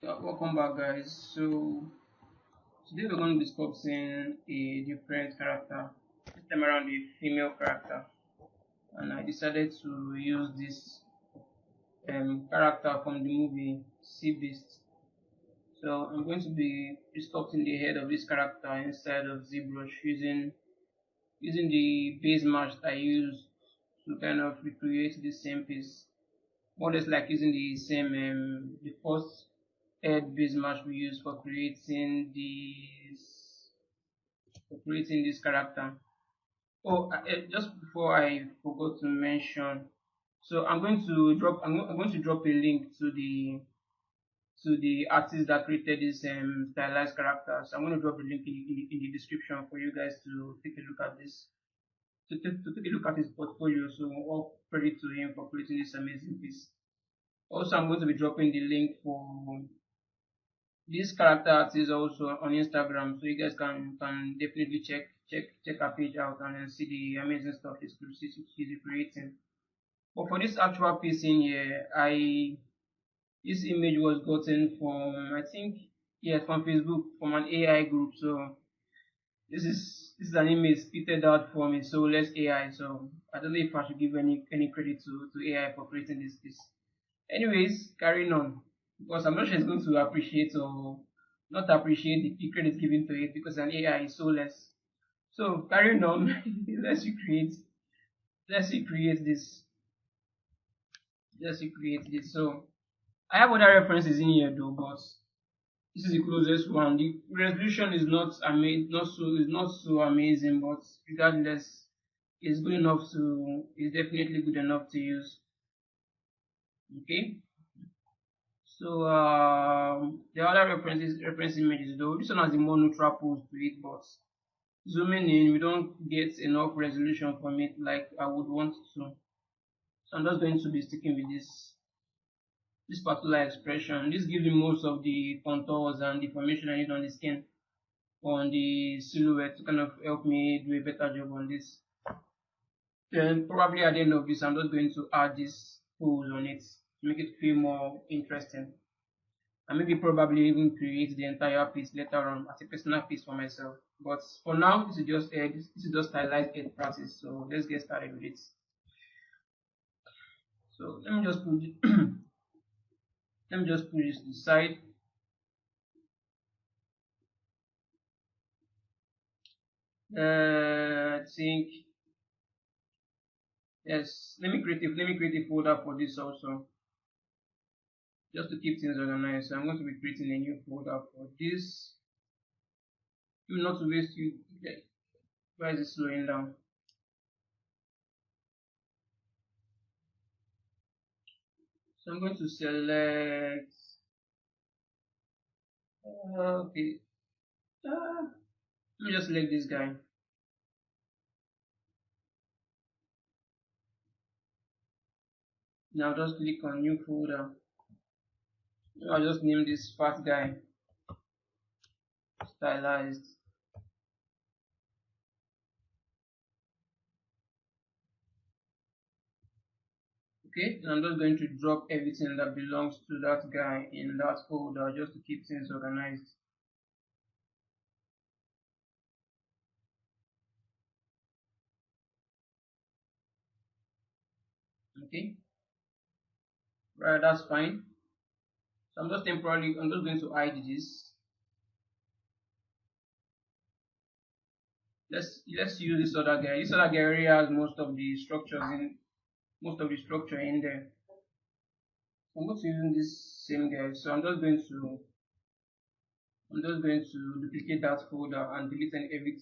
Yeah, welcome back, guys. So today we're going to be discussing a different character. This time around, a female character, and I decided to use this character from the movie Sea Beast. So I'm going to be sculpting the head of this character inside of Zbrush using the base mesh I used to kind of recreate the same piece. More or less like using the same the first head base mesh we used for creating this character. Oh, just before I forgot to mention, so I'm going to drop a link to the artist that created this stylized character. So I'm going to drop the link in the description for you guys to take a look at this. To take a look at his portfolio. So all credit to him for creating this amazing piece. Also, I'm going to be dropping the link for this character artist also on Instagram, so you guys can definitely check her page out and then see the amazing stuff she's creating. But for this actual piece in here, I this image was gotten from, I think, yes, from Facebook, from an AI group. So this is an image spitted out from a soulless AI. So I don't know if I should give any credit to AI for creating this piece. Anyways, carrying on, because I'm not sure it's going to appreciate or not appreciate the credit given to it because an AI is soulless. So carrying on, let's recreate let's recreate this. Let's recreate this. So I have other references in here though, but this is the closest one. The resolution is not so amazing, but regardless, it's definitely good enough to use. Okay. So the other reference images though, this one has a more neutral pose to it, but zooming in we don't get enough resolution from it like I would want to. So I'm just going to be sticking with this particular expression. This gives me most of the contours and the formation I need on the skin, on the silhouette, to kind of help me do a better job on this. Then probably at the end of this I'm just going to add this pose on it to make it feel more interesting, and maybe probably even create the entire piece later on as a personal piece for myself. But for now, this is just stylized head practice. So let's get started with it. So let me just put let me just put this to the side. I think yes. Let me create a folder for this also, just to keep things organized. So I'm going to be creating a new folder for this. Do not to waste you. Okay. Why is it slowing down? So I'm going to select. Okay. Let me just select this guy. Now just click on new folder. I'll just name this fat guy stylized. Okay, and I'm just going to drop everything that belongs to that guy in that folder just to keep things organized. Okay, right, that's fine. So I'm just going to hide this. Let's use this other guy. This other guy already has most of the structure in there. So I'm just using this same guy. So I'm just going to duplicate that folder and delete every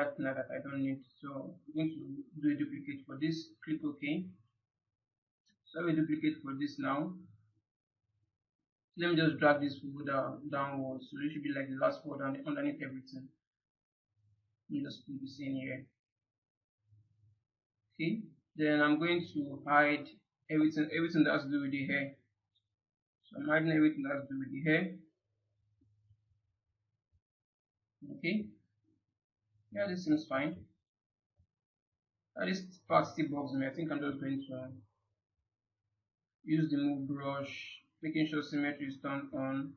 other thing that I don't need. So I'm going to do a duplicate for this. Click OK. So I will duplicate for this now. Let me just drag this folder downwards. So it should be like the last folder underneath everything. Let me just put this in here. Okay. Then I'm going to hide everything that has to do with the hair. So I'm hiding everything that has to do with the hair. Okay. Yeah, this seems fine. This part still bugs me. I think I'm just going to use the move brush, making sure symmetry is turned on.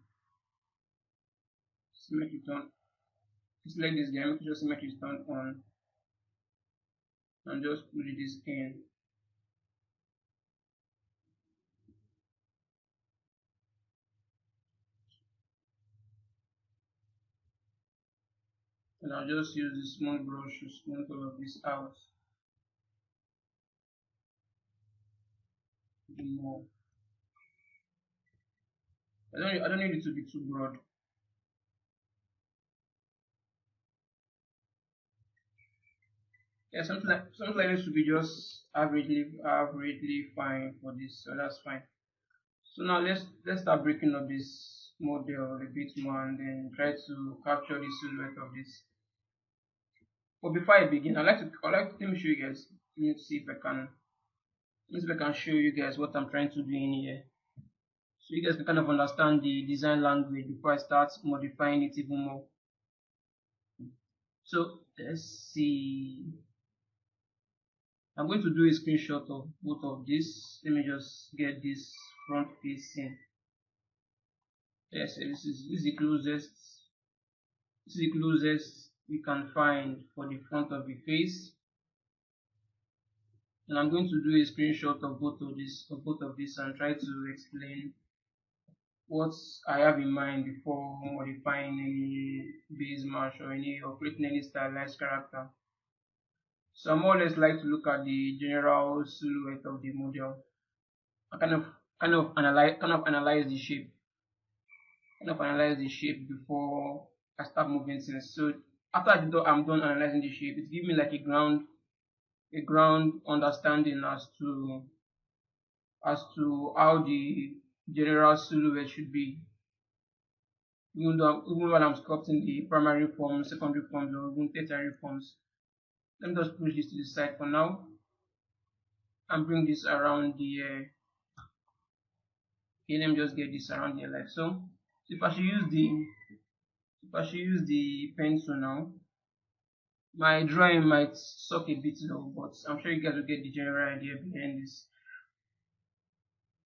symmetry turn. Select this guy, make sure symmetry is turned on, and just push this in. And I'll just use the small brush to smooth all of this out. Do more. I don't need it to be too broad. Yeah, something like this should be just averagely fine for this, so that's fine. So now let's start breaking up this model a bit more and then try to capture the silhouette of this. But before I begin, let me show you guys. Let me see if I can show you guys what I'm trying to do in here. So you guys can kind of understand the design language before I start modifying it even more. So let's see. I'm going to do a screenshot of both of this. Let me just get this front facing. Yes, this is the closest. This is the closest we can find for the front of the face. And I'm going to do a screenshot of both of this and try to explain what I have in mind before modifying any base mesh or creating any stylized character. So I more or less like to look at the general silhouette of the model. I kind of analyze the shape. Before I start moving things. So after I'm done analyzing the shape, it gives me like a ground understanding as to how the general silhouette should be. Even when I'm sculpting the primary forms, secondary forms, or even tertiary forms. Let me just push this to the side for now and bring this around the okay, let me just get this around here like so. So if I should use the pencil now, my drawing might suck a bit though, but I'm sure you guys will get the general idea behind this.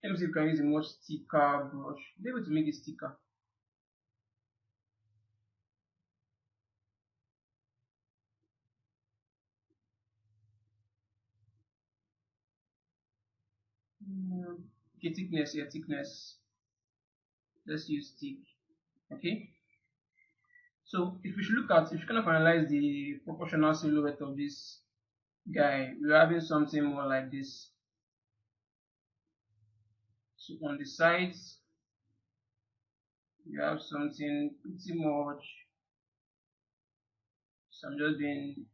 Let me see if we can use a much thicker brush. Be able to make it thicker. Okay, thickness here, thickness. Let's use thick. Okay. So if you kind of analyze the proportional silhouette of this guy, we're having something more like this. So on the sides, you have something pretty much. So I'm just being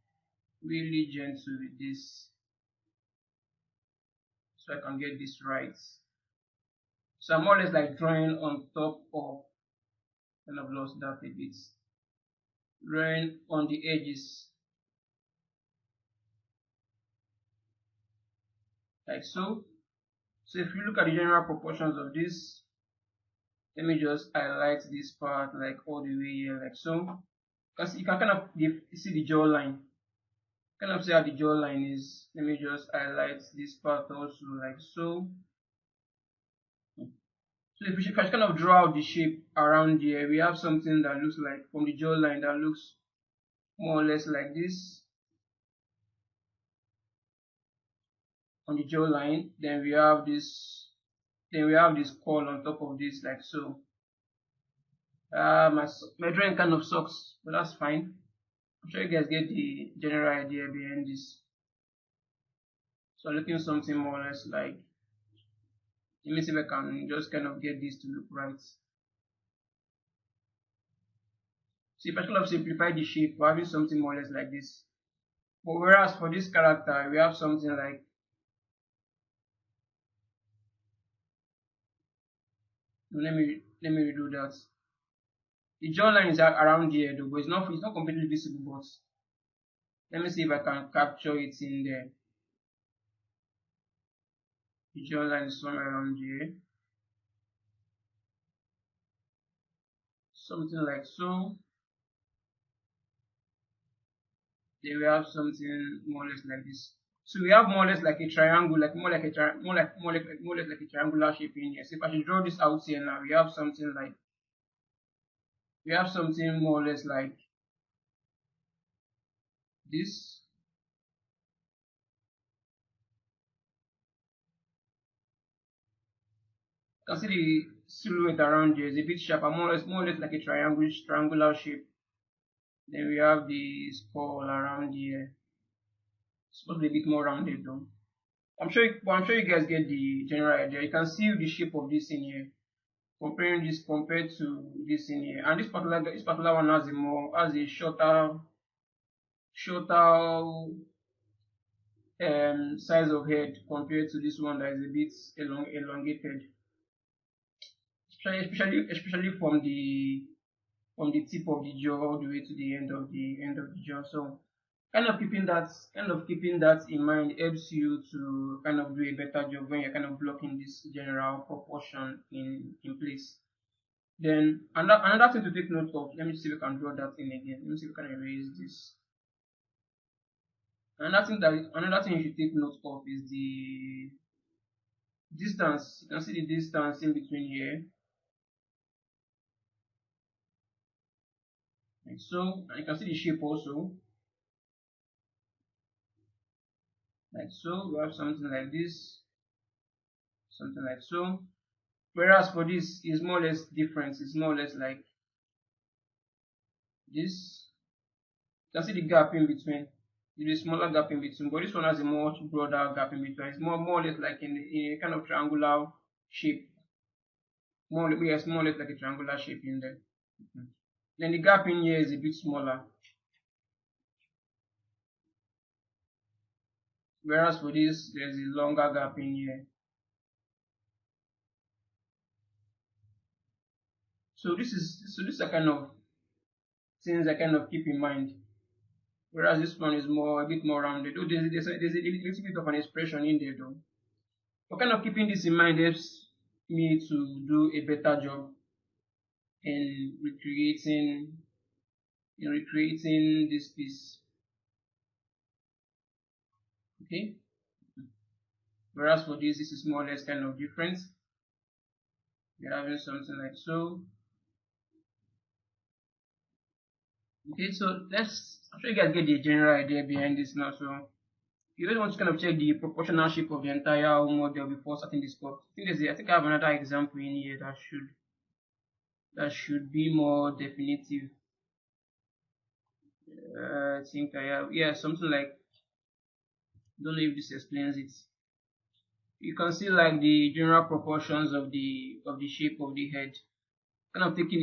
really gentle with this so I can get this right. So I'm more or less like drawing on top of, kind of lost that a bit, drawing on the edges like so. So if you look at the general proportions of this, let me just highlight this part like all the way here like so. Because you can kind of see the jawline. Kind of see how the jawline is. Let me just highlight this part also like so. So if I kind of draw out the shape around here, we have something that looks like from the jawline that looks more or less like this on the jawline. Then we have this curl on top of this like so. My drawing kind of sucks, but that's fine. I'm sure you guys get the general idea behind this. So I'm looking something more or less like, let me see if I can just kind of get this to look right. So if I kind of simplify the shape, we're having something more or less like this. But whereas for this character, we have something like, let me redo that. The jawline is around here though, but it's not completely visible, but let me see if I can capture it in there. The jawline is somewhere around here. Something like so. Then we have something more or less like this. So we have more or less like a triangle, like more or less like a triangular shape in here. So if I should draw this out here now, we have something like We have something more or less like this. You can see the silhouette around here is a bit sharper, more or less like a triangular shape. Then we have the skull around here. It's supposed to be a bit more rounded though. I'm sure you guys get the general idea. You can see the shape of this in here. Comparing this compared to this in here, and this particular one has a shorter size of head compared to this one that is a bit elongated, especially from the tip of the jaw all the way to the end of the jaw. So kind of keeping that in mind helps you to kind of do a better job when you're kind of blocking this general proportion in place. Then another thing to take note of, let me see if we can draw that in again. Let me see if we can erase this. Another thing you should take note of is the distance. You can see the distance in between here, like so, and you can see the shape also, like so. We have something like this, something like so. Whereas for this is more or less different. It's more or less like this. You can see the gap in between. There's a smaller gap in between, but this one has a much broader gap in between. It's more or less like in a kind of triangular shape. Yes, more or less like a triangular shape in there. Then the gap in here is a bit smaller. Whereas for this, there's a longer gap in here. So these are kind of things I kind of keep in mind. Whereas this one is a bit more rounded. Oh, there's a little bit of an expression in there though. But kind of keeping this in mind helps me to do a better job in recreating this piece. Okay. Whereas for this is more or less kind of different. We're having something like so. Okay, so I'm sure you guys get the general idea behind this now. So you just want to kind of check the proportional shape of the entire model before starting this code. I think I have another example in here that should be more definitive. I think I have, yeah, something like, don't know if this explains it. You can see like the general proportions of the shape of the head. Kind of taking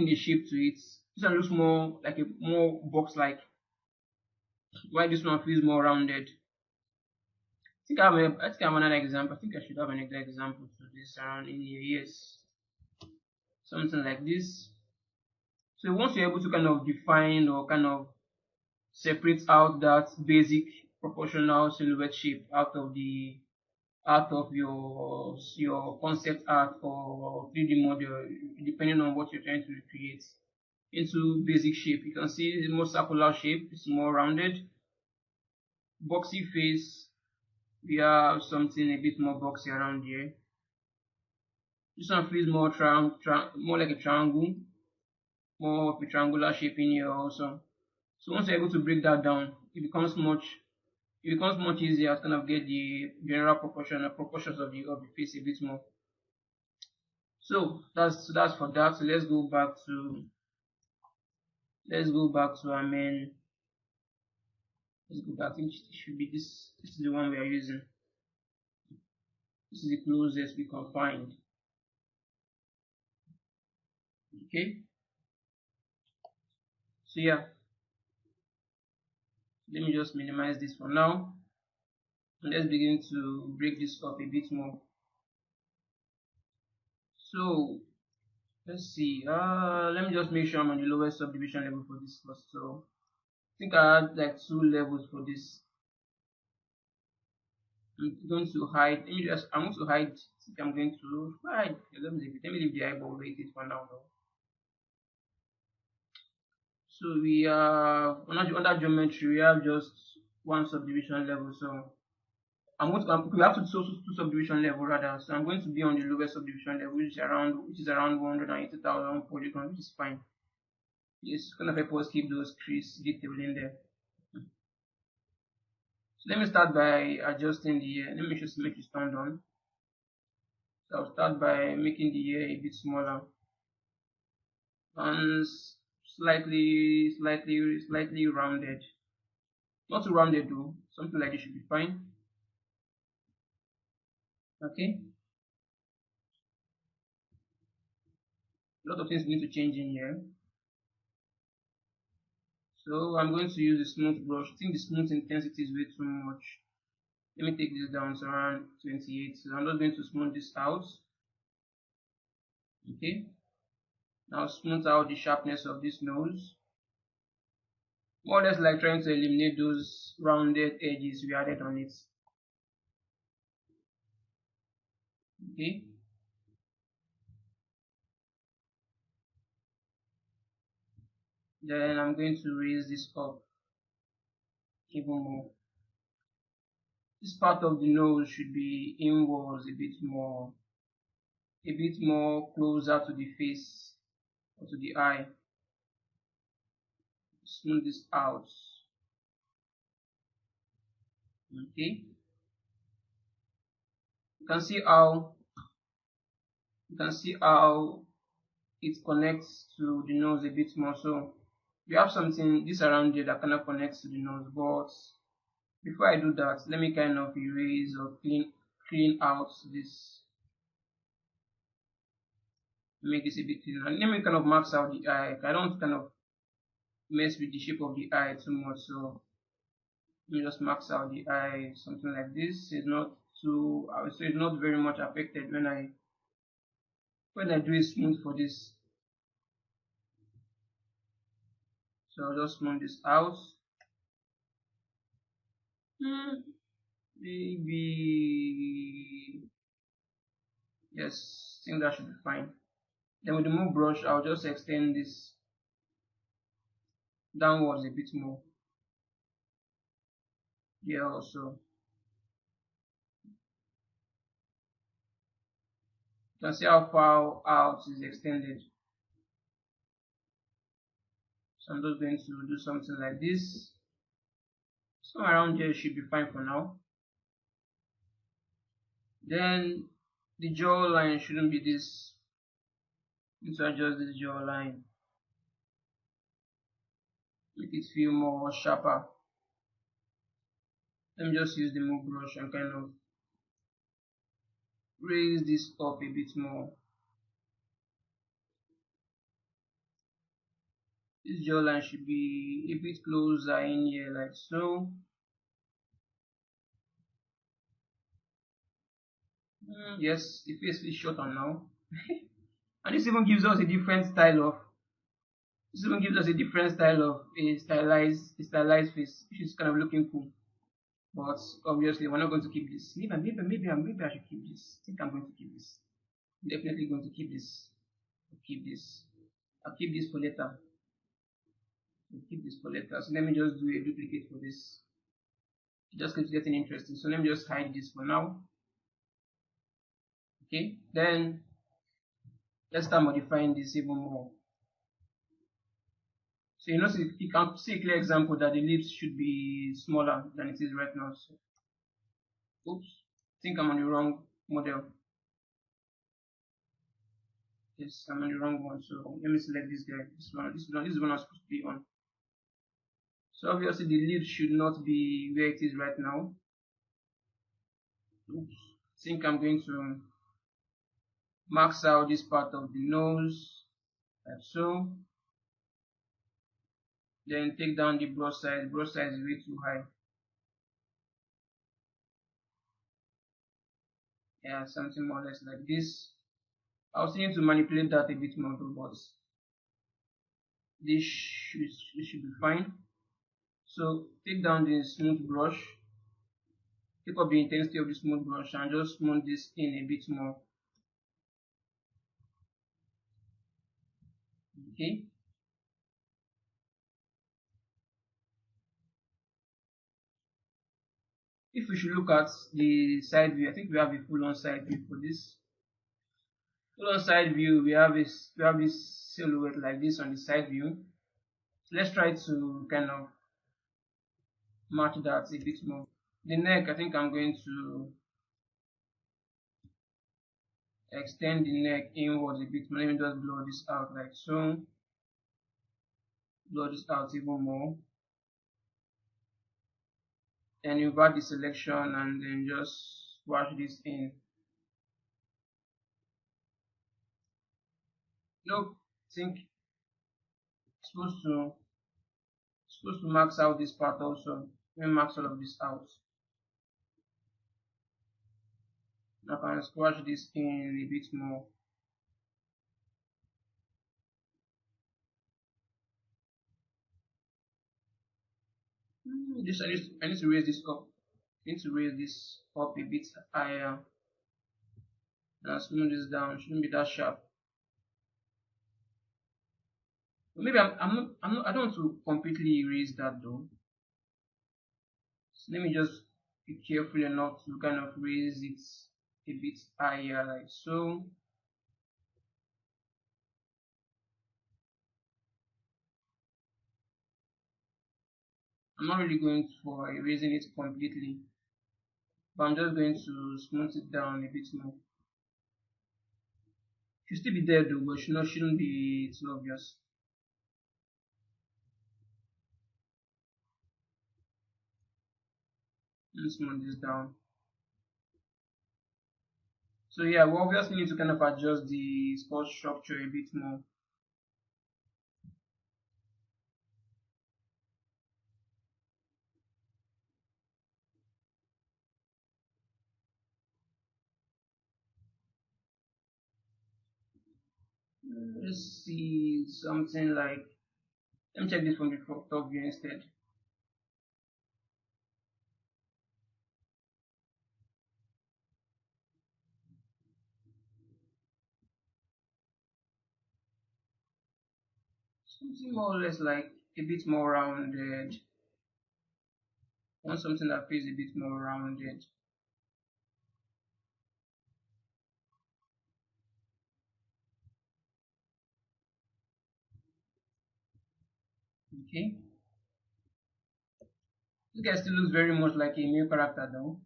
the shape to it. This one looks more like a more box-like, while this one feels more rounded. I think I have another example. I think I should have an exact example to this around in here. Yes, something like this. So once you're able to kind of define or kind of separate out that basic proportional silhouette shape out of your concept art or 3D model, depending on what you're trying to recreate, into basic shape, you can see the more circular shape. It's more rounded, boxy face. We have something a bit more boxy around here. This one feels more like a triangle, more of a triangular shape in here also. So once you're able to break that down, it becomes much easier to kind of get the general proportions of the face a bit more. So that's for that. So let's go back to our main. Let's go back. I think it should be this. This is the one we are using. This is the closest we can find. Okay. So yeah, let me just minimize this for now, and let's begin to break this up a bit more. So let's see. Let me just make sure I'm on the lowest subdivision level for this first. So I think I had like 2 levels for this. I'm going to hide. I'm going to hide. I think I'm going to hide. Let me leave the eyeball where it is for now though. So we have under geometry we have just one subdivision level. So we have two subdivision level rather. So I'm going to be on the lowest subdivision level, which is around 180,000 polygons, which is fine. It's gonna help us keep those crease detail in there. So let me start by adjusting the ear. Let me just make it turned on. So I'll start by making the ear a bit smaller and slightly rounded. Not too rounded though. Something like this should be fine. Okay. A lot of things need to change in here. So I'm going to use a smooth brush. I think the smooth intensity is way too much. Let me take this down to around 28. So I'm just going to smooth this out. Okay. Now smooth out the sharpness of this nose. More or less like trying to eliminate those rounded edges we added on it. Okay. Then I'm going to raise this up even more. This part of the nose should be inwards a bit more closer to the face or to the eye. Smooth this out. Okay. You can see how it connects to the nose a bit more. So we have something this around here that kind of connects to the nose, but before I do that, let me kind of erase or clean out this, make this a bit cleaner. And let me kind of max out the eye. I don't kind of mess with the shape of the eye too much, so let me just max out the eye. Something like this is not too, I would say it's not very much affected when I do a smooth for this. So I'll just smooth this out. Maybe, yes, I think that should be fine. Then with the move brush, I'll just extend this downwards a bit more. Here also. You can see how far out is extended. So I'm just going to do something like this. Somewhere around here should be fine for now. Then the jawline shouldn't be this. Need to adjust this jawline. Make it feel more sharper. Let me just use the move brush and kind of raise this up a bit more. This jawline should be a bit closer in here like so. Yes, the face is shorter now. And this even gives us a different style of a stylized face, which is kind of looking cool. But obviously we're not going to keep this. Maybe I should keep this. I think I'm going to keep this. I'm definitely going to keep this. I'll keep this for later. So let me just do a duplicate for this. It just keeps getting interesting. So let me just hide this for now. Okay, then let's start modifying this even more. So you know, so you can see a clear example that the lips should be smaller than it is right now. So, oops, I think I'm on the wrong model. Yes, I'm on the wrong one. So let me select this guy. This is the one I'm supposed to be on. So obviously the lips should not be where it is right now. Oops, I think I'm going to max out this part of the nose, like so. Then take down the brush size. Brush size is way too high. Yeah, something more or less like this. I was thinking to manipulate that a bit more, but this should be fine. So take down the smooth brush, take up the intensity of the smooth brush and just smooth this in a bit more. Okay. If we should look at the side view, I think we have a full-on side view for this. Full-on side view, we have this silhouette like this on the side view. So let's try to kind of match that a bit more. The neck, I think I'm going to extend the neck inwards a bit more. Let me just blow this out like so. Blow this out even more. Then invert the selection and then just wash this in. Nope, I think it's supposed to max out this part also. Let me max all of this out. I can squash this in a bit more. This I need to raise this up. I need to raise this up a bit higher and smooth this down. Shouldn't be that sharp. But maybe I don't want to completely erase that though. So let me just be careful enough to kind of raise it a bit higher like so. I'm not really going for erasing it completely, but I'm just going to smooth it down a bit more. It should still be there though, but shouldn't be too obvious. Let's smooth this down. So yeah, we obviously need to kind of adjust the spot structure a bit more. Let's see something like, let me check this from the top view instead. Something more or less like a bit more rounded. I want something that feels a bit more rounded. Okay. This guy still looks very much like a male character though.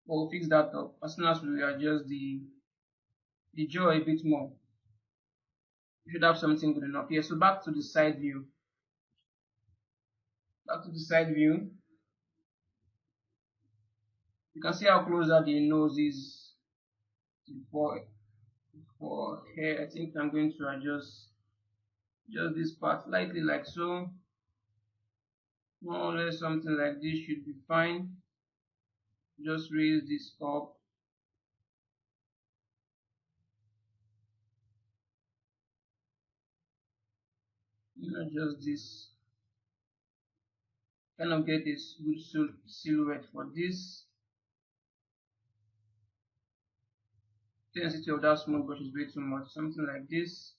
But we'll fix that up as soon as we adjust the jaw a bit more. We should have something good enough. Yeah, so back to the side view. Back to the side view. You can see how closer the nose is for hair. I think I'm going to adjust just this part slightly like so. More or less something like this should be fine. Just raise this up. Adjust this. Kind of get a good silhouette for this. Intensity of that smooth brush is way too much. Something like this.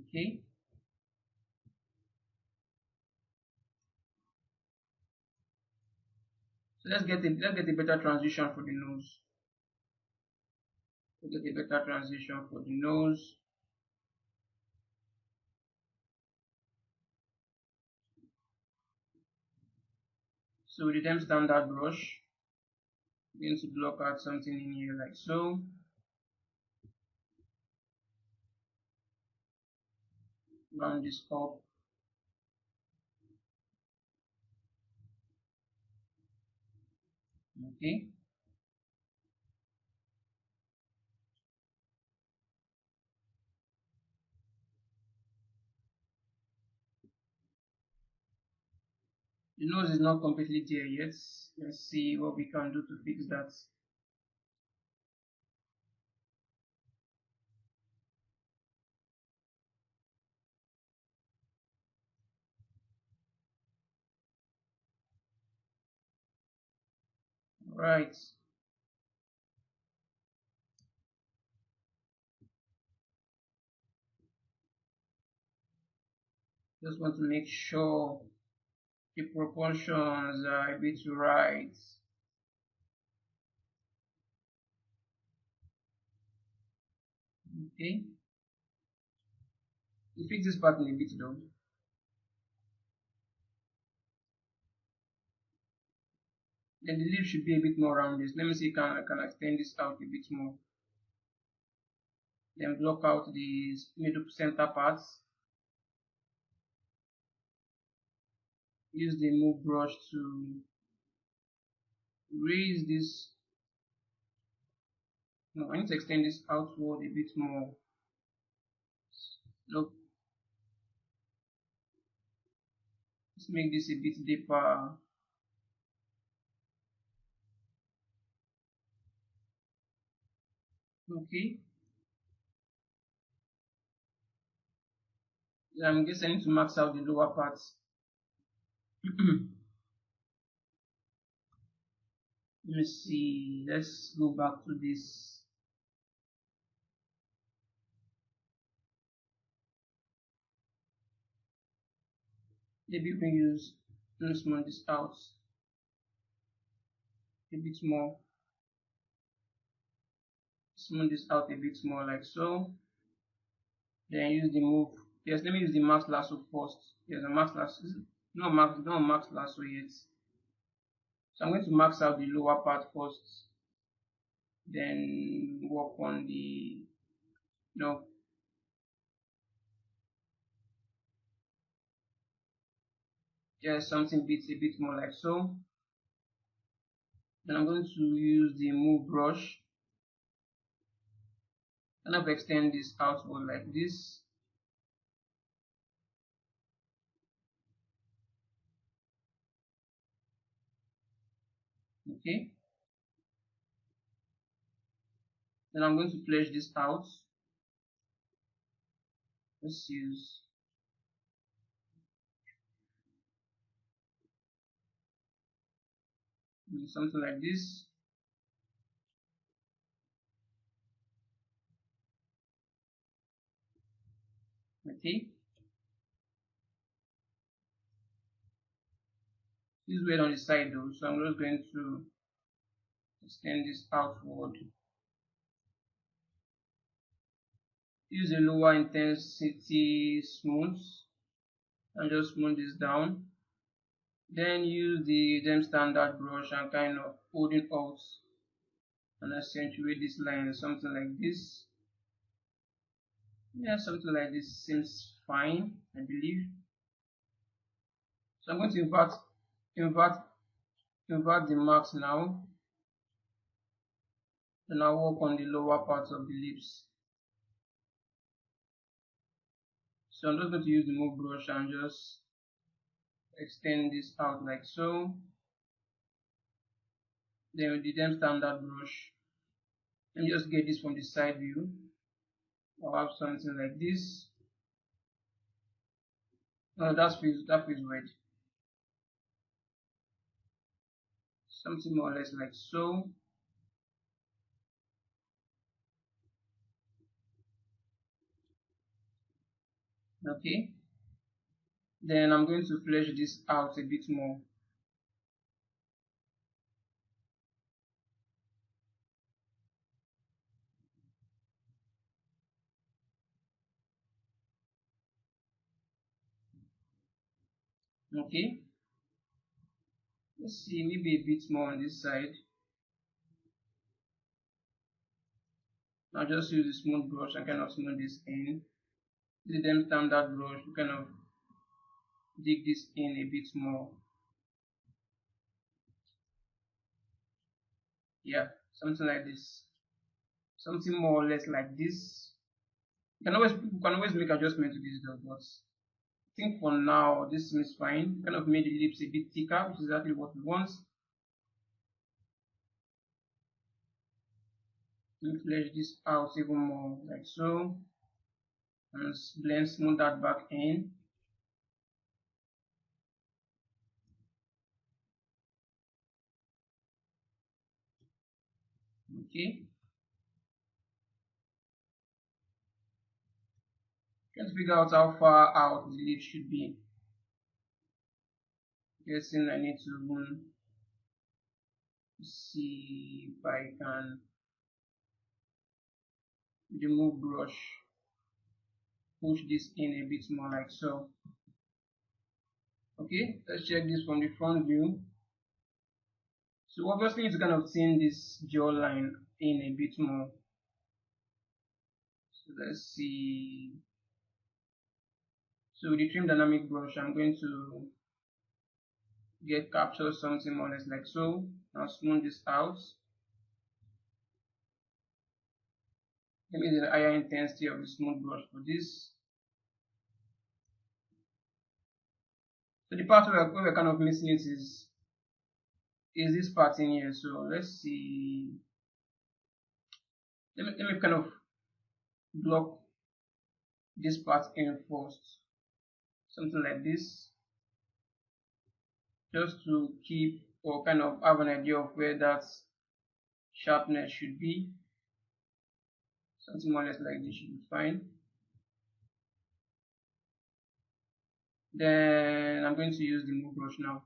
Okay. So let's get a better transition for the nose. Let's get a better transition for the nose. So with the damn standard brush, I'm going to block out something in here like so. Round this up. Okay. The nose is not completely there yet. Let's see what we can do to fix that. Right. Just want to make sure the proportions are a bit right. Okay, you fix this pattern a bit though. Then the leaf should be a bit more rounded. Let me see, I can extend this out a bit more. Then block out the middle center parts. Use the move brush to raise this. No, I need to extend this outward a bit more. Look, let's make this a bit deeper. Okay, I'm guessing I need to max out the lower parts. Let me see, let's go back to this. Maybe we can use, let's smooth this out a bit more. Smooth this out a bit more like so. Then use the move. Yes, let me use the max lasso first. Yes, a max lasso. No max lasso yet. So I'm going to max out the lower part first. Then work on the no. Just something bit a bit more like so. Then I'm going to use the move brush. And I've extend this outward like this. Okay. Then I'm going to flesh this out. Let's use something like this. Okay. This is weird on the side though, so I'm just going to extend this outward. Use a lower intensity smooth and just smooth this down. Then use the gem standard brush and kind of hold it out and accentuate this line, something like this. Yeah, something like this seems fine, I believe. So I'm going to invert, invert the marks now. Then I'll work on the lower parts of the lips. So I'm just going to use the move brush and just extend this out like so. Then with the gem standard brush, and just get this from the side view. I'll have something like this. No, that feels weird. Something more or less like so. Okay. Then I'm going to flesh this out a bit more. Okay. Let's see, maybe a bit more on this side. I'll just use the smooth brush and kind of smooth this in. Use them standard brush to kind of dig this in a bit more. Yeah, something like this. Something more or less like this. You can always make adjustments to this though, but I think for now this seems fine. Kind of made the lips a bit thicker, which is exactly what we want. And flesh this out even more like so. And blend smooth that back in. Okay. Let's figure out how far out the lip should be. Guessing I need to see if I can with the move brush, push this in a bit more like so. Okay, let's check this from the front view. So obviously you need to kind of thin this jawline in a bit more. So let's see. So with the trim dynamic brush, I'm going to capture something more or less like so. Now smooth this out. Maybe the higher intensity of the smooth brush for this. So the part where we're kind of missing it is this part in here. So let's see. Let me kind of block this part in first. Something like this. Just to keep or kind of have an idea of where that sharpness should be. Something more or less like this should be fine. Then I'm going to use the move brush now.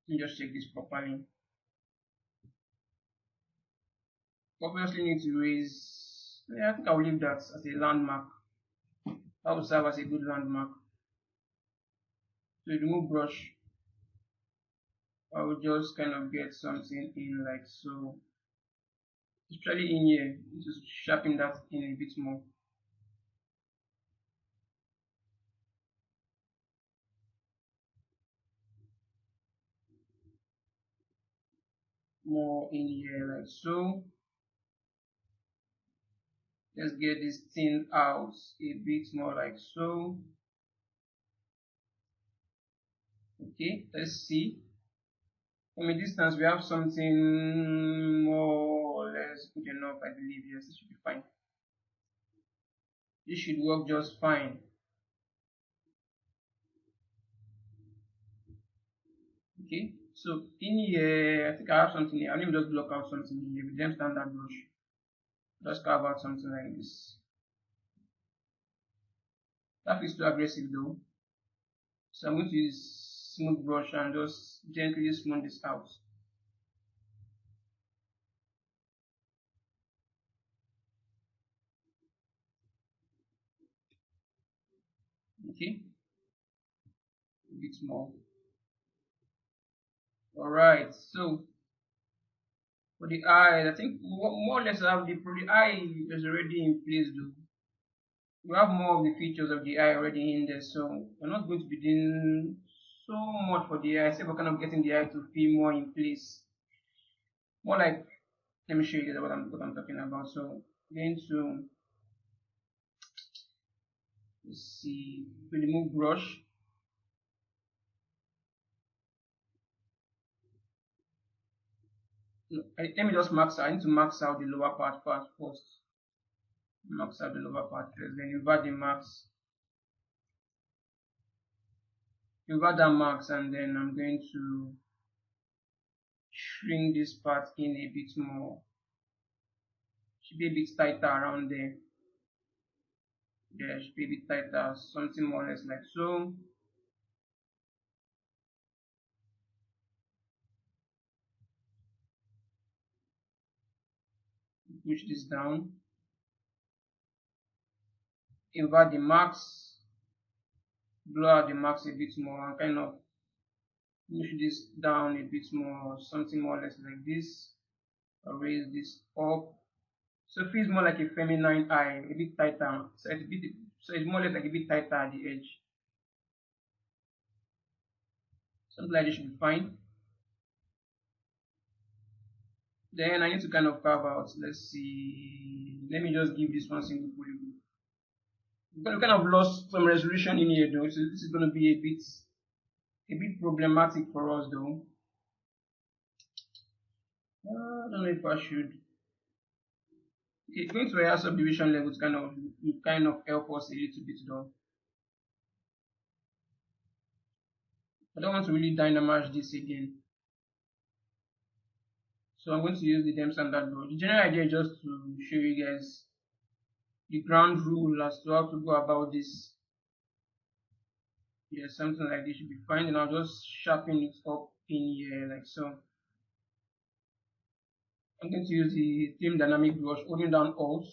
Let me just check this properly. Obviously need to raise, yeah, I think I'll leave that as a landmark. That will serve as a good landmark. So the move brush, I will just kind of get something in like so. Especially in here, just sharpen that in a bit more. More in here like so. Let's get this thing out a bit more like so. Okay, let's see. From a distance, we have something more or less good enough, I believe. Yes, it should be fine. This should work just fine. Okay, so in here, I think I have something here. I'll even just block out something here with them standard brush. Just carve out something like this. That feels too aggressive though. So I'm going to use smooth brush and just gently smooth this out. Okay, a bit more. Alright, so for the eye, I think more or less I have the eye is already in place though. We have more of the features of the eye already in there, so we're not going to be doing so much for the eye, except we're kind of getting the eye to feel more in place. More like, let me show you what I'm talking about. So going to, let's see, with the move brush. Let me just max out. I need to max out the lower part first. Max out the lower part first, then invert the max. Invert that max, and then I'm going to shrink this part in a bit more. Should be a bit tighter around there. Yeah, should be a bit tighter, something more or less like so. Push this down. Invert the max. Blow out the max a bit more and kind of push this down a bit more, something more or less like this. Or raise this up. So it feels more like a feminine eye, a bit tighter. So it's more or less like a bit tighter at the edge. Something like this should be fine. Then I need to kind of carve out. Let's see. Let me just give this one single polygon. We kind of lost some resolution in here though, so this is going to be a bit problematic for us though. I don't know if I should. Okay, going to a higher subdivision level to kind of help us a little bit though. I don't want to really dynamize this again. So I'm going to use the dem standard brush. The general idea is just to show you guys the ground rule as to how to go about this. Yeah, something like this should be fine. And I'll just sharpen it up in here like so. I'm going to use the theme dynamic brush, holding down Alt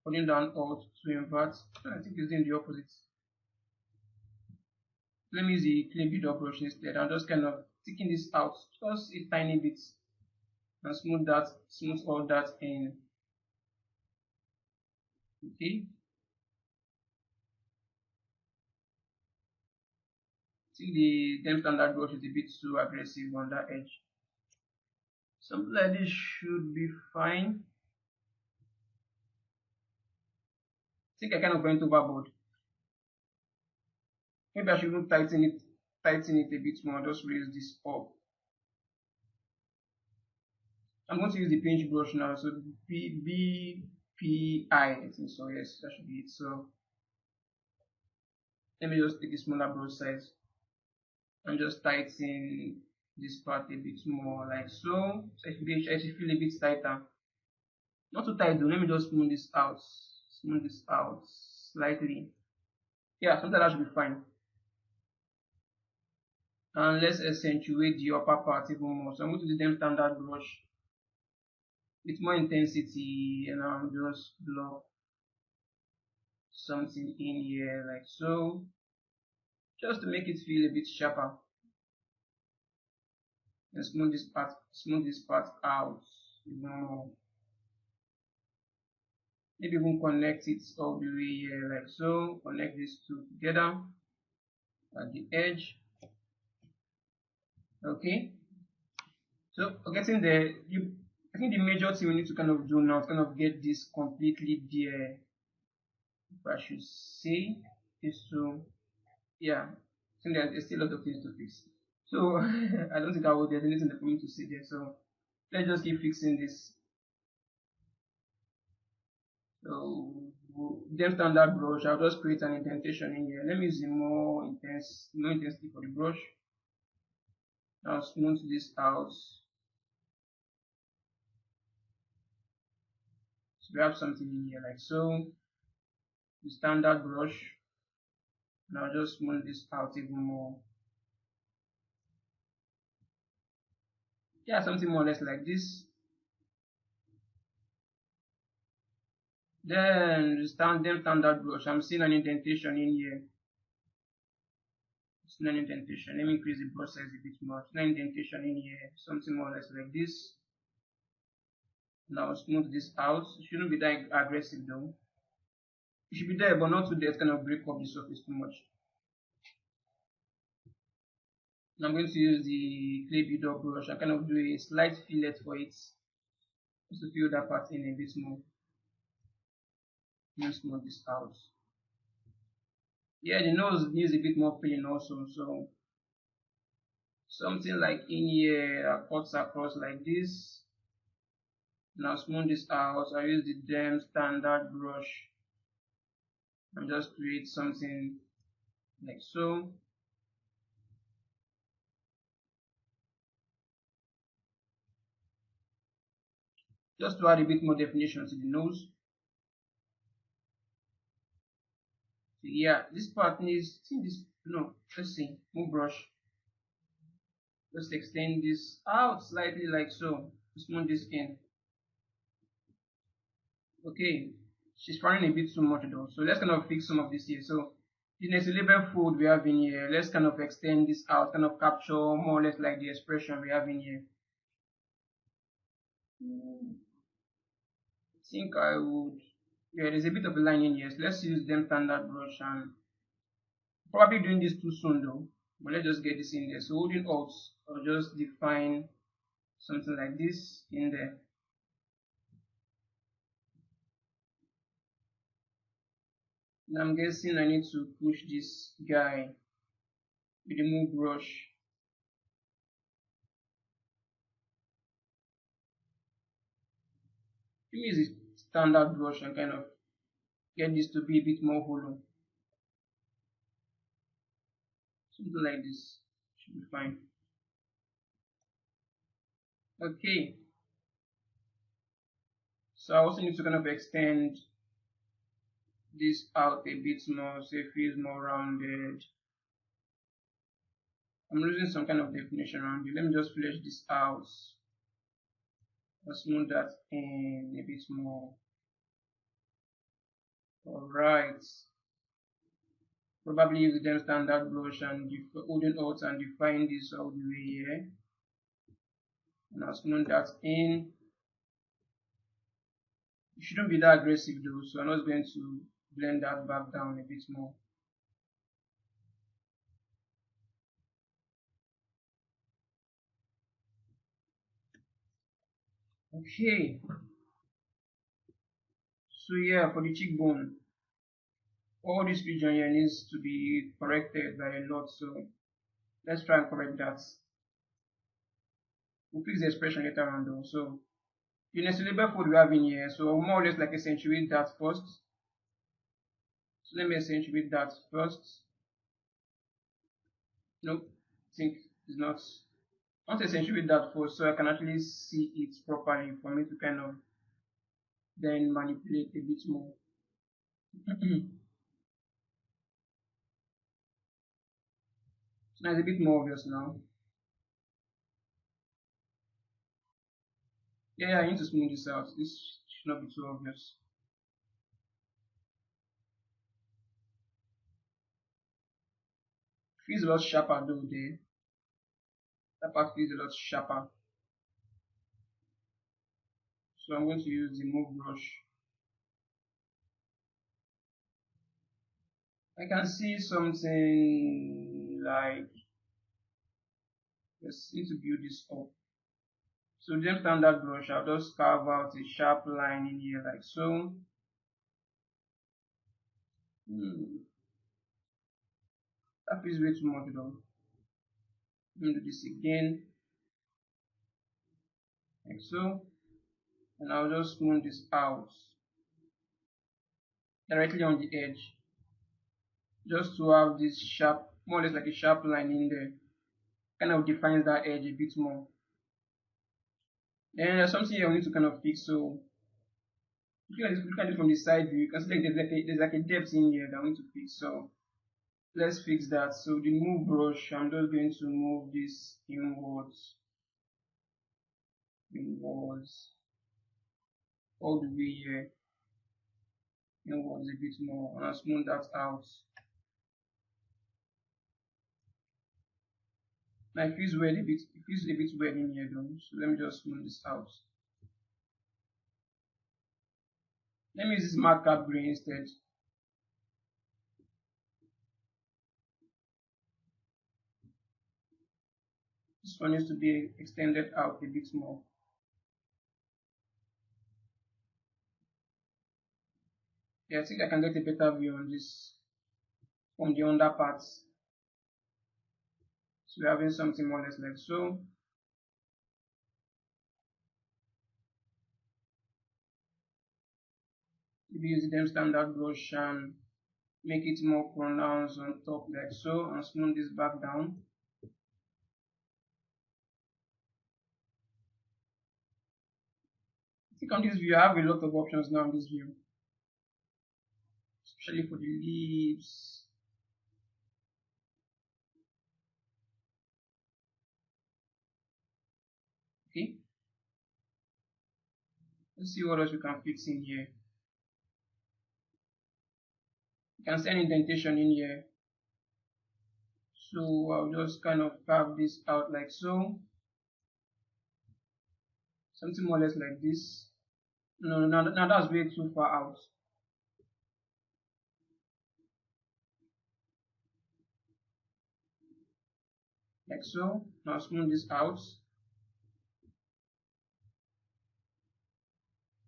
to invert. I think it's doing the opposite. Let me use the clay builder brush instead. I'm just kind of taking this out just a tiny bit and smooth all that in. Okay. I think the Dem standard brush is a bit too aggressive on that edge. Something like this should be fine. I think I kind of went overboard. Maybe I should even tighten it a bit more. Just raise this up. I'm going to use the pinch brush now. So I think so. Yes, that should be it. So let me just take a smaller brush size and just tighten this part a bit more, like so. So I should feel a bit tighter. Not too tight though. Let me just smooth this out. Smooth this out slightly. Yeah, something that should be fine. And let's accentuate the upper part even more. So I'm going to use the standard brush with more intensity, and I'll just block something in here like so, just to make it feel a bit sharper, and smooth this part out even more. Maybe even connect it all the way here like so. Connect these two together at the edge. Okay. So getting there, I think the major thing we need to kind of do now is kind of get this completely there. If I should say, is to, yeah, I think there's still a lot of things to fix. So I don't think there's anything for me to say there. So let's just keep fixing this. So then standard brush, I'll just create an indentation in here. Let me use the more intensity for the brush. Now smooth this out. So we have something in here like so. The standard brush. Now just smooth this out even more. Yeah, something more or less like this. Then the standard brush. I'm seeing an indentation in here. It's an indentation. Let me increase the brush size a bit more. It's an indentation in here. Something more or less like this. Now smooth this out. It shouldn't be that aggressive though. It should be there, but not too there. It's gonna break up the surface too much. Now I'm going to use the clay builder brush and kind of do a slight fillet for it, just to fill that part in a bit more. And smooth this out. Yeah, the nose needs a bit more filling also, so something like in here that cuts across like this. Now smooth this out. I use the Dem standard brush and just create something like so. Just to add a bit more definition to the nose. So yeah, this part needs, see this, no, let's see, move brush. Just extend this out slightly like so, to smooth this in. Okay, she's running a bit too much though, so let's kind of fix some of this here. So the next label fold we have in here, let's kind of extend this out, kind of capture more or less like the expression we have in here. I think I would, yeah, there's a bit of a line in here, so let's use them standard brush, and probably doing this too soon though, but let's just get this in there. So holding Alt, I'll just define something like this in there. Now I'm guessing I need to push this guy with the move brush. Use a standard brush and kind of get this to be a bit more hollow. Something like this should be fine. Okay. So I also need to kind of extend this out a bit more so it feels more rounded. I'm losing some kind of definition around it. Let me just flesh this out. I'll smooth that in a bit more. Alright. Probably use the standard brush and holding alt and define this all the way here. And I'll smooth that in. It shouldn't be that aggressive though, so I'm not going to blend that back down a bit more. Okay. So yeah, for the cheekbone, all this region here needs to be corrected by a lot, so let's try and correct that. We'll fix the expression later on though. So the next label fold we have in here, so more or less like accentuate that first. So let me accentuate that first. Nope, I think it's not. I want to accentuate that first so I can actually see it properly for me to kind of then manipulate a bit more. Now it's a bit more obvious now. Yeah, I need to smooth this out. This should not be too obvious. Feels a lot sharper though there. That part feels a lot sharper. So I'm going to use the move brush. I can see something like, let's need to build this up. So then standard brush, I'll just carve out a sharp line in here like so. That feels way too much though. Let me do this again, like so. And I'll just smooth this out directly on the edge. Just to have this sharp, more or less like a sharp line in there. Kind of defines that edge a bit more. Then there's something here I need to kind of fix. So look at this from the side view. You can see like there's like a depth in here that I need to fix. So let's fix that. So the move brush, I'm just going to move this inwards, all the way here, inwards a bit more, and I'll smooth that out. Now it feels weird a bit. It feels a bit weird in here though. So let me just smooth this out. Let me use this markup gray instead. This one needs to be extended out a bit more. Yeah, I think I can get a better view on this from the under parts. So we're having something more or less like so. Maybe use them standard brush and make it more pronounced on top like so, and smooth this back down. I think on this view I have a lot of options now on this view, especially for the leaves. Okay, let's see what else we can fix in here. You can see an indentation in here. So I'll just kind of carve this out like so. Something more or less like this. No, now that's way too far out. Like so. Now smooth this out.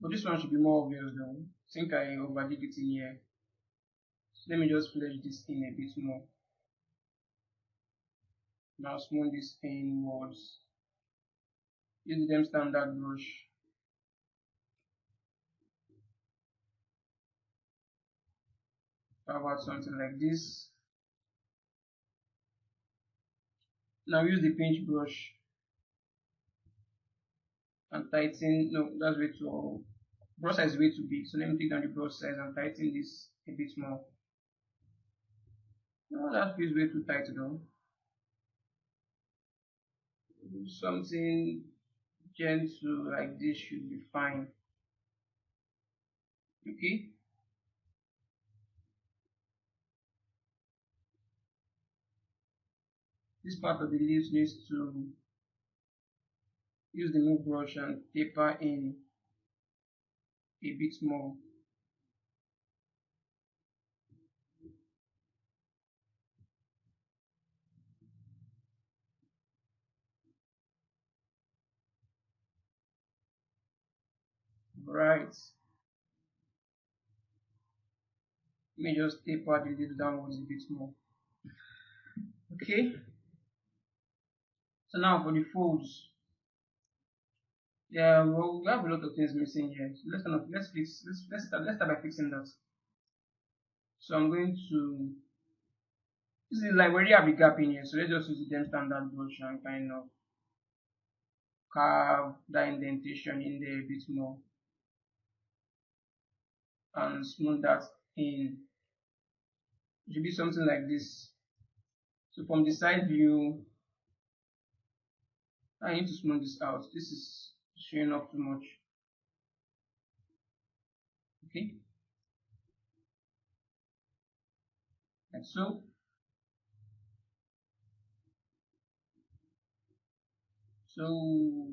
But this one should be more obvious though. I think I overdid it in here. So let me just flesh this in a bit more. Now smooth this inwards. Use them standard brush. Carve out something like this. Now use the pinch brush and tighten. No, that's way too. Brush size is way too big. So let me take down the brush size and tighten this a bit more. No, that feels way too tight though. Something gentle like this should be fine. Okay, this part of the leaves needs to use the move brush and taper in a bit more. Right, let me just taper the leaves downwards a bit more. Okay, so now for the folds. Yeah, well, we have a lot of things missing here. So let's start by fixing that. So I'm going to, this is like we already have a gap in here, so let's just use the gem standard brush and kind of carve that indentation in there a bit more and smooth that in. It should be something like this. So from the side view, I need to smooth this out. This is showing up too much. Okay, like so. So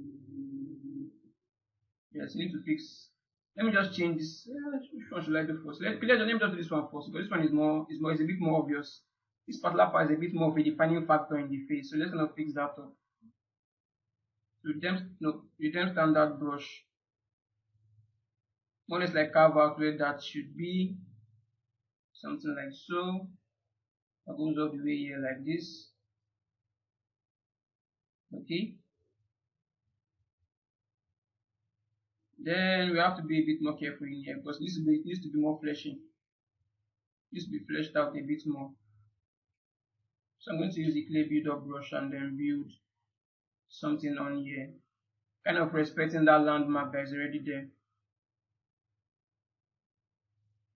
yes, need to fix. Let me just change this. Which one should I do first? Let me just do this one first because this one is a bit more obvious. This particular part is a bit more of a defining factor in the face. So let's gonna fix that up. So with them standard brush, more or less like carve out where that should be, something like so. That goes all the way here like this. Okay. Then we have to be a bit more careful in here because it needs to be more fleshy. It needs to be fleshed out a bit more. So I'm going to use the clay build up brush and then build something on here. Kind of respecting that landmark that is already there.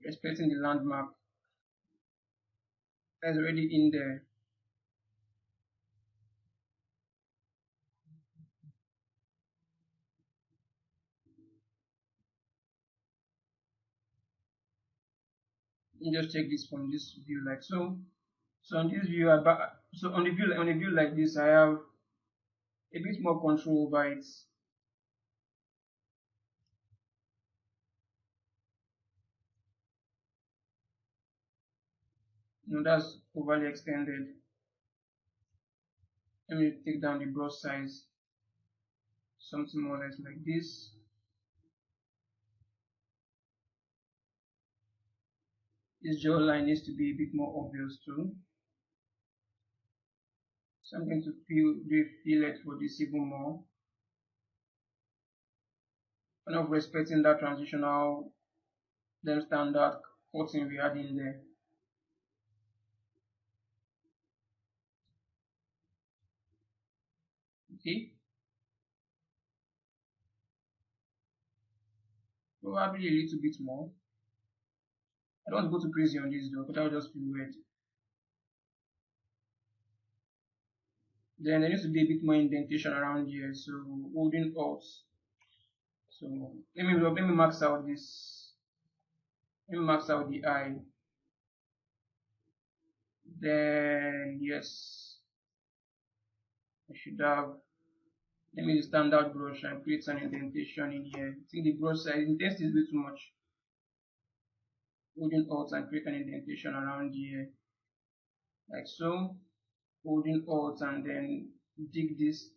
Respecting the landmark that's already in there. You just check this from this view like so. So on this view, so on the view like this, I have a bit more control over it. That's overly extended. Let me take down the brush size, something more or less like this. This jawline needs to be a bit more obvious too. So I'm going to do a fillet for this even more. Kind of respecting that transitional them standard cutting we had in there. Okay, probably a little bit more. I don't want to go too crazy on this though, but I'll just feel weird. Then there needs to be a bit more indentation around here, so holding Alt. So let me max out this. Let me max out the eye. Then yes, I should have. Let me use standard brush and create an indentation in here. I think the brush size intensity is a bit too much. Holding Alt and create an indentation around here, like so. Holding Alt and then dig this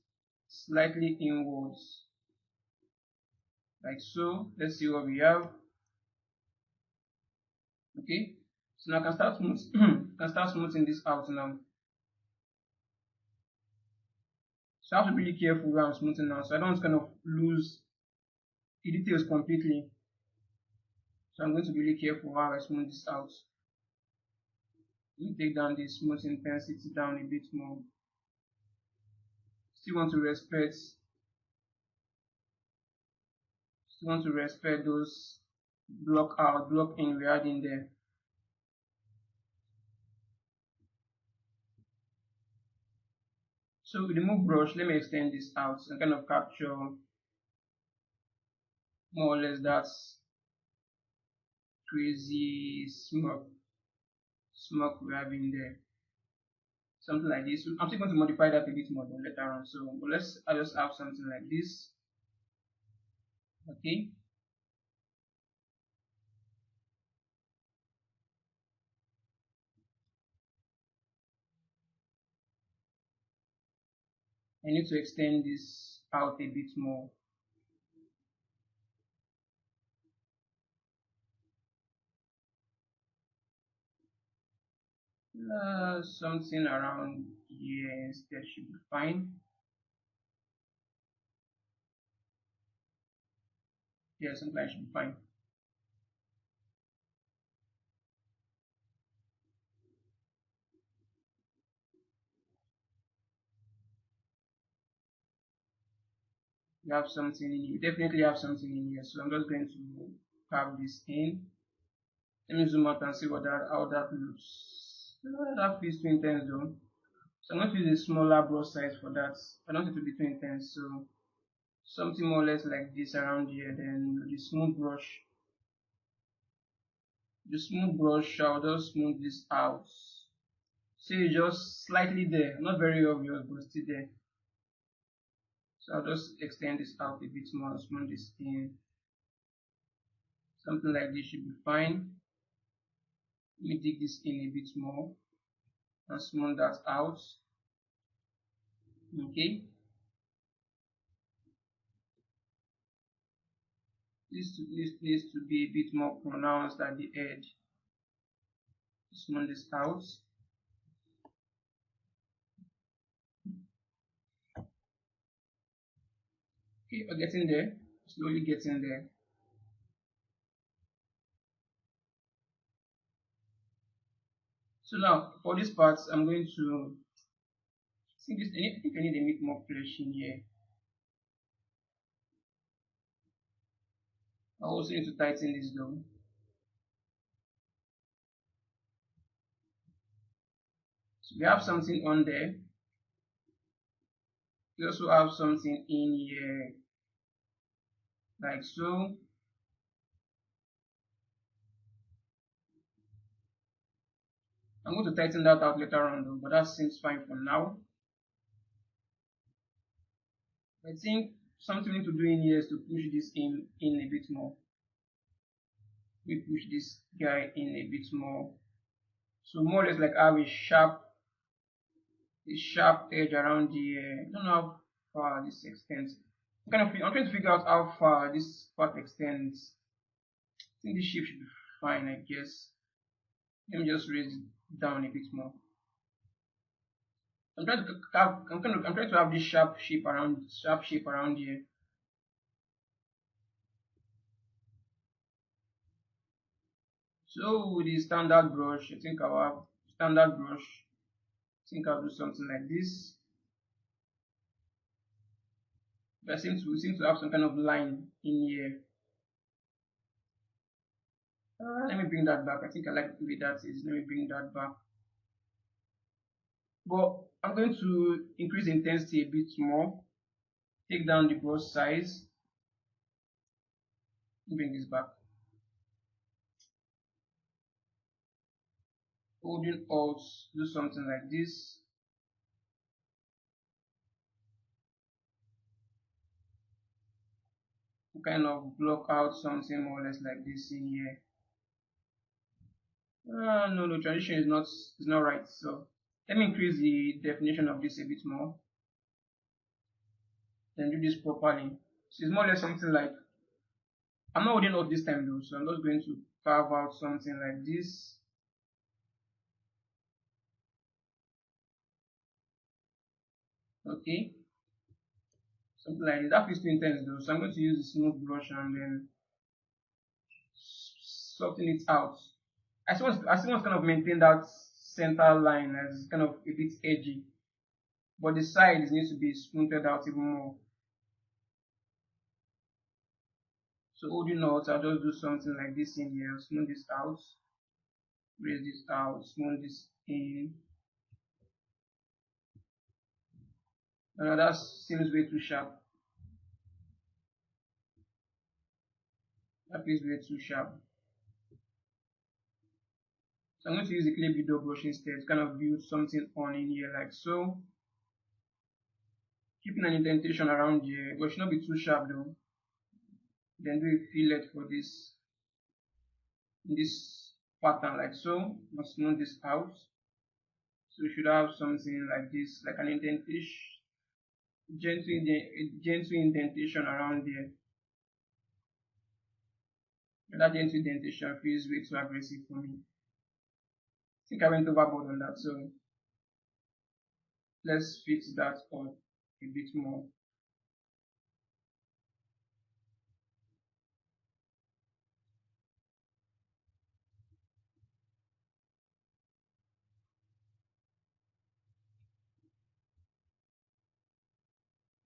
slightly inwards, like so. Let's see what we have. Okay, so now I can start smoothing this out now. So I have to be really careful where I'm smoothing now, so I don't kind of lose the details completely. So I'm going to be really careful how I smooth this out. Let me take down the smooth intensity down a bit more. Still want to respect those block out, block in we had in there. So with the move brush, let me extend this out and kind of capture more or less that's crazy smoke we have in there. Something like this. I'm still going to modify that a bit more then later on. So but let's I just have something like this. Okay. I need to extend this out a bit more. Something around here instead should be fine. Yeah, something like should be fine. You have something in you definitely have something in here. So I'm just going to carve this in. Let me zoom out and see what that how that looks. That feels too intense though. So I'm going to use a smaller brush size for that. I don't want it to be too intense. So something more or less like this around here. Then the smooth brush, I'll just smooth this out. See, just slightly there, not very obvious, but still there. So I'll just extend this out a bit more and smooth this in. Something like this should be fine. Let me dig this in a bit more and smooth that out. Okay. This needs to be a bit more pronounced at the edge. Smooth this out. Okay, we're getting there. Slowly getting there. So now for this part, I'm going to see this. I think I need a bit more flesh in here. I also need to tighten this down. So we have something on there. We also have something in here, like so. I'm going to tighten that out later on though, but that seems fine for now. I think something we need to do in here is to push this in a bit more. We push this guy in a bit more. So more or less like have a sharp edge around here. I don't know how far this extends. I'm trying to figure out how far this part extends. I think this shape should be fine, I guess. Let me just raise it down a bit more. I'm trying to have this sharp shape around here. So with the standard brush, I think I'll have standard brush. I think I'll do something like this. But we seem to have some kind of line in here. Let me bring that back. I think I like the way that is. Let me bring that back. But I'm going to increase the intensity a bit more. Take down the brush size. Bring this back. Holding Alt, do something like this. To kind of block out something more or less like this in here. No, transition is not right. So let me increase the definition of this a bit more. Then do this properly. So it's more or less something like, I'm not holding out this time though, so I'm just going to carve out something like this. Okay, something like this. That feels too intense though, so I'm going to use the smooth brush and then soften it out. I still want to kind of maintain that center line as kind of a bit edgy, but the sides needs to be smoothed out even more. So holding out, I'll just do something like this in here, smooth this out, raise this out, smooth this in. That seems way too sharp. That feels way too sharp. So I'm going to use the clay builder brush instead to kind of build something on in here like so. Keeping an indentation around here, but it should not be too sharp though. Then do a fillet for this pattern like so. Must smooth this out. So we should have something like this, like an indentation, gentle indentation around there. And that gentle indentation feels way too aggressive for me. I think I went overboard on that, so let's fix that up a bit more.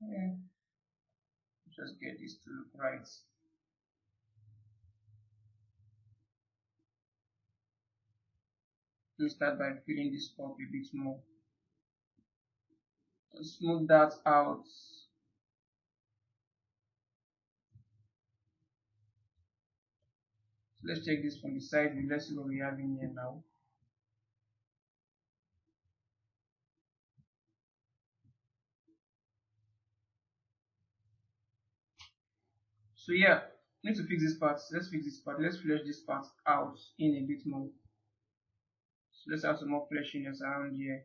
Yeah, just get this to look right. We start by filling this up a bit more. Smooth that out. So let's check this from the side view. Let's see what we have in here now. So yeah, need to fix this part. Let's fix this part. Let's flesh this part out in a bit more. So let's have some more fleshiness around here.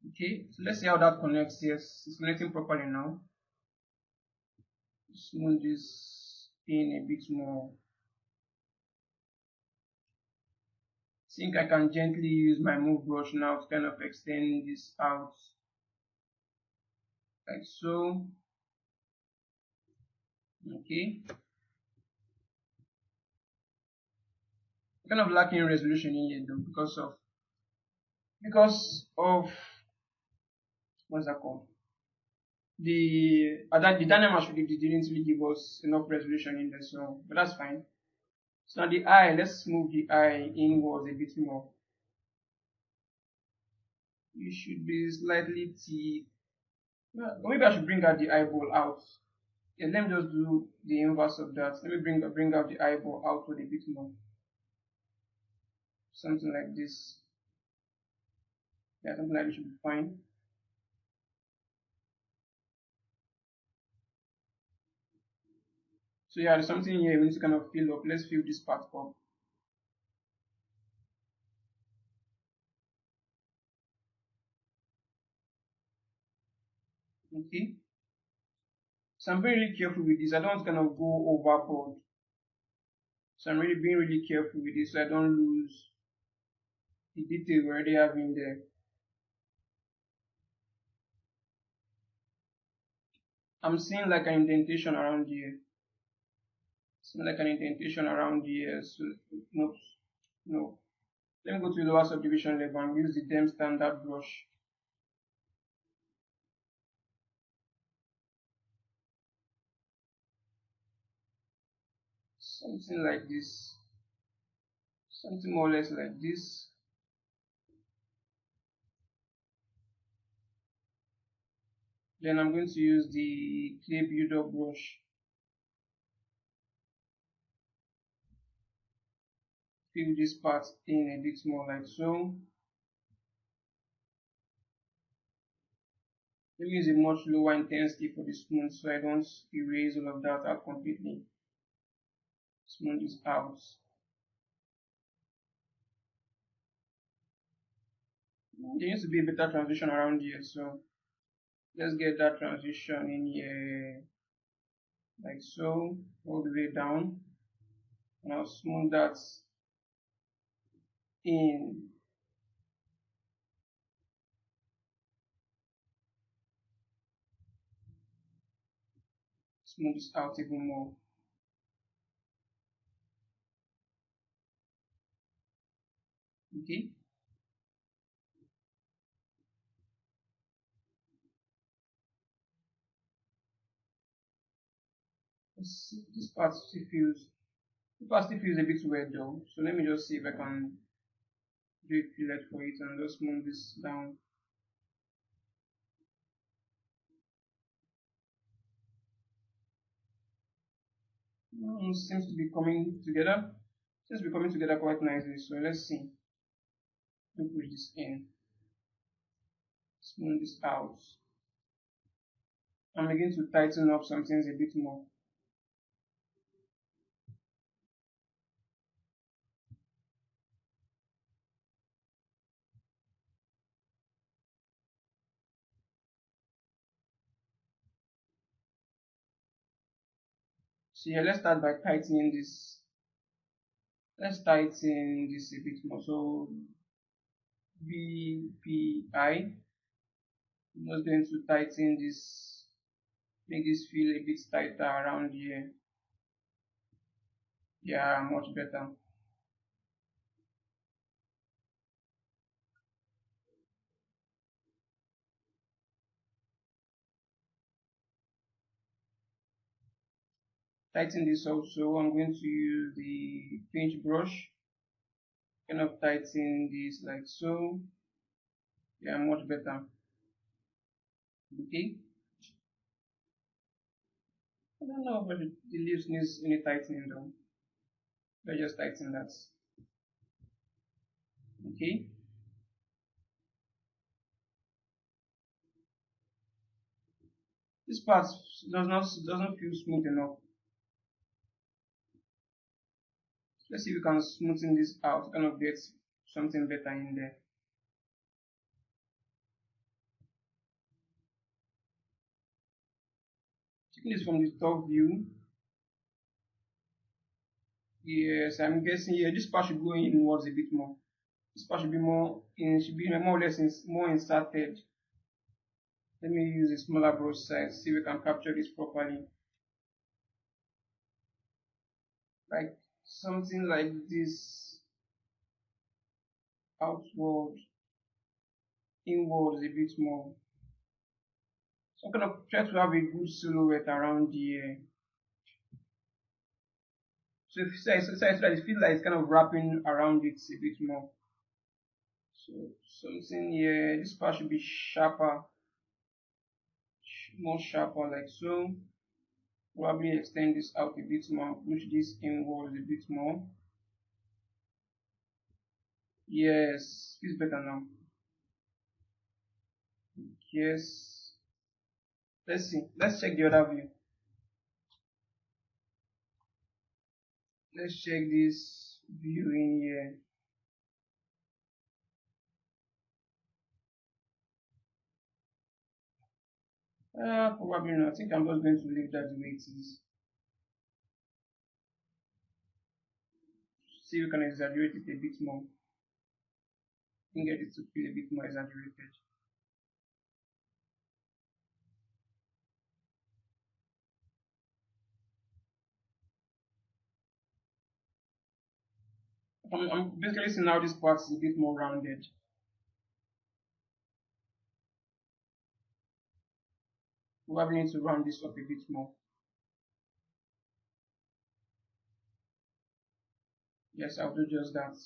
Okay, so let's see how that connects. Yes, it's connecting properly now. Smooth this in a bit more. Think I can gently use my move brush now to kind of extend this out like so. Okay, kind of lacking resolution in here though because of what's that called? The dynamic didn't really give us enough resolution in there, so but that's fine. So now the eye, let's move the eye inwards a bit more. You should be slightly T. Well, maybe I should bring out the eyeball out. Yeah, let me just do the inverse of that. Let me bring out the eyeball outward a bit more. Something like this. Yeah, something like this should be fine. So yeah, there's something here we need to kind of fill up. Let's fill this part up. Okay. So I'm being really careful with this. I don't want to kind of go overboard. So I'm really being really careful with this so I don't lose the detail we already have in there. I'm seeing like an indentation around here. Seeing like an indentation around here. So nope. No. Let me go to the lower subdivision level and use the DEM standard brush. Something like this. Something more or less like this. Then I'm going to use the clay builder brush. Fill this part in a bit more like so. Let me use a much lower intensity for the smooth so I don't erase all of that out completely. Smooth this out. There needs to be a better transition around here, so let's get that transition in here like so, all the way down. And I'll smooth that in. Smooth this out even more. Okay. This part still feels The plastic feels a bit wet though, so let me just see if I can do a fillet for it and just move this down. Seems to be coming together. Seems to be coming together quite nicely. So let's see. Let me push this in. Smooth this out. I'm beginning to tighten up some things a bit more. So yeah, let's start by tightening this. Let's tighten this a bit more. So BPI. I'm just going to tighten this, make this feel a bit tighter around here. Yeah, much better. Tighten this also. I'm going to use the pinch brush, kind of tighten this like so. Yeah, much better. Okay. I don't know, but the leaves needs any tightening though. Let's just tighten that. Okay. This part doesn't feel smooth enough. Let's see if we can smoothen this out, kind of get something better in there. Taking this from the top view. Yes, I'm guessing here this part should go inwards a bit more. This part should be more should be more or less more inserted. Let me use a smaller brush size, see if we can capture this properly. Like something like this, outward, inwards a bit more. So I'm kind of try to have a good silhouette around here. So if so I feel like it's kind of wrapping around it a bit more. So something here, this part should be sharper, more sharper like so. Probably extend this out a bit more, push this inwards a bit more. Yes, feels better now. Yes. Let's see. Let's check the other view. Let's check this view in here. Probably not. I think I'm just going to leave that the way it is. See if we can exaggerate it a bit more. You can get it to feel a bit more exaggerated. I'm basically seeing how this part is a bit more rounded. Probably need to round this up a bit more. Yes, I'll do just that.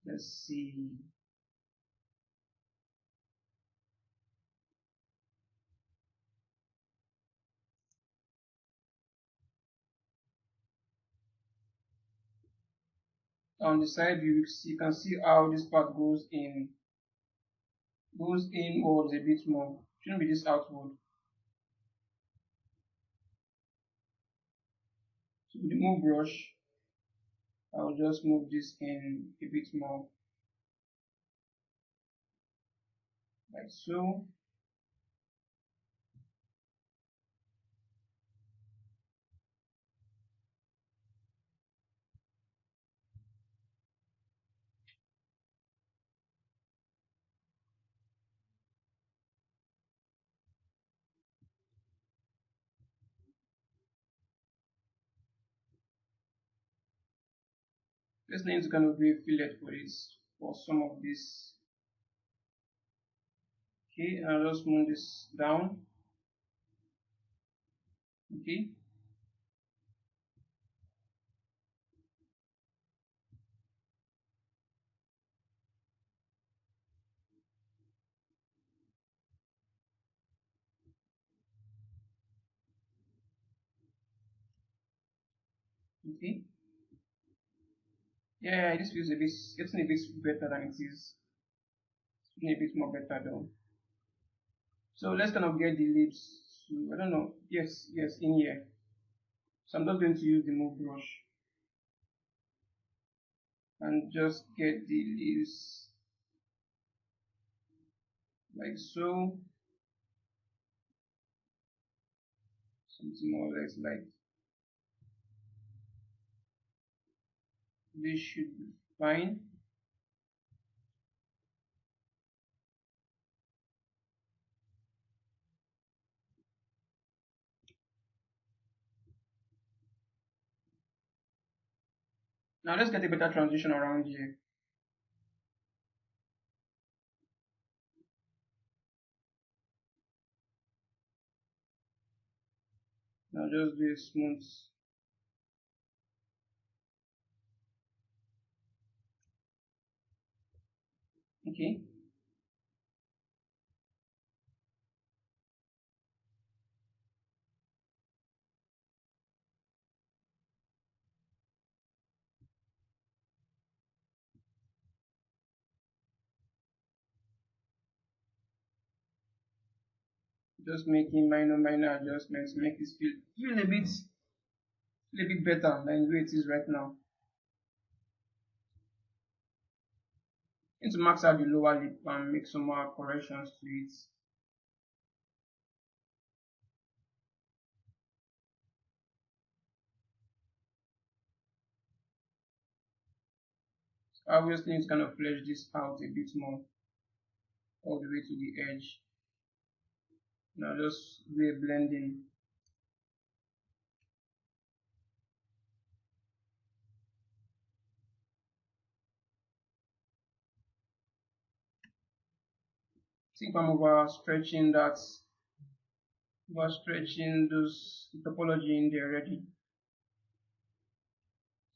Let's see. On the side view, you can see how this part goes inwards a bit more. Shouldn't be this outward. So with the move brush, I'll just move this in a bit more, like so. This needs to kind of be a fillet for this, for some of this. Okay, I'll just move this down. Okay. Okay. Yeah, this feels a bit getting a bit better than it is. It's getting a bit more better though. So let's kind of get the lips to, I don't know. Yes, yes, in here. So I'm just going to use the move brush and just get the leaves like so. Something more or less like this should be fine. Now let's get a better transition around here. Now just do a smooth. Okay. Just making minor adjustments, make it feel a bit better than the way it is right now. Going to max out the lower lip and make some more corrections to it. Obviously, it's kind of flesh this out a bit more all the way to the edge. Now just do a blending. I think I'm over stretching those topology in there already.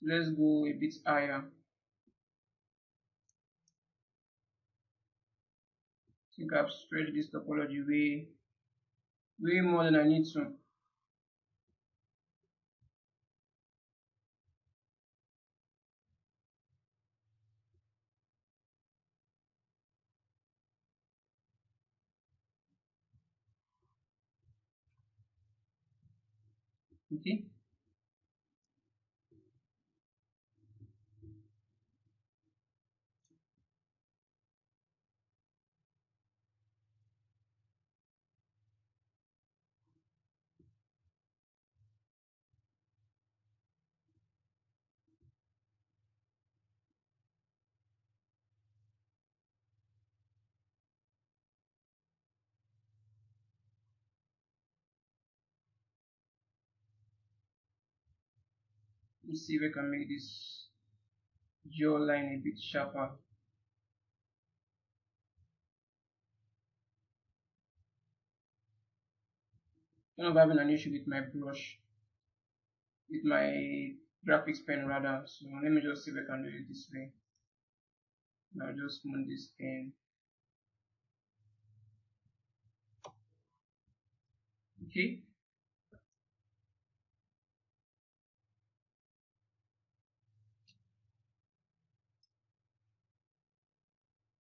Let's go a bit higher. I think I've stretched this topology way more than I need to. Okay. Let's see if we can make this jawline a bit sharper. Kind of having an issue with my brush, with my graphics pen rather. So let me just see if I can do it this way. Now just smooth this in. Okay.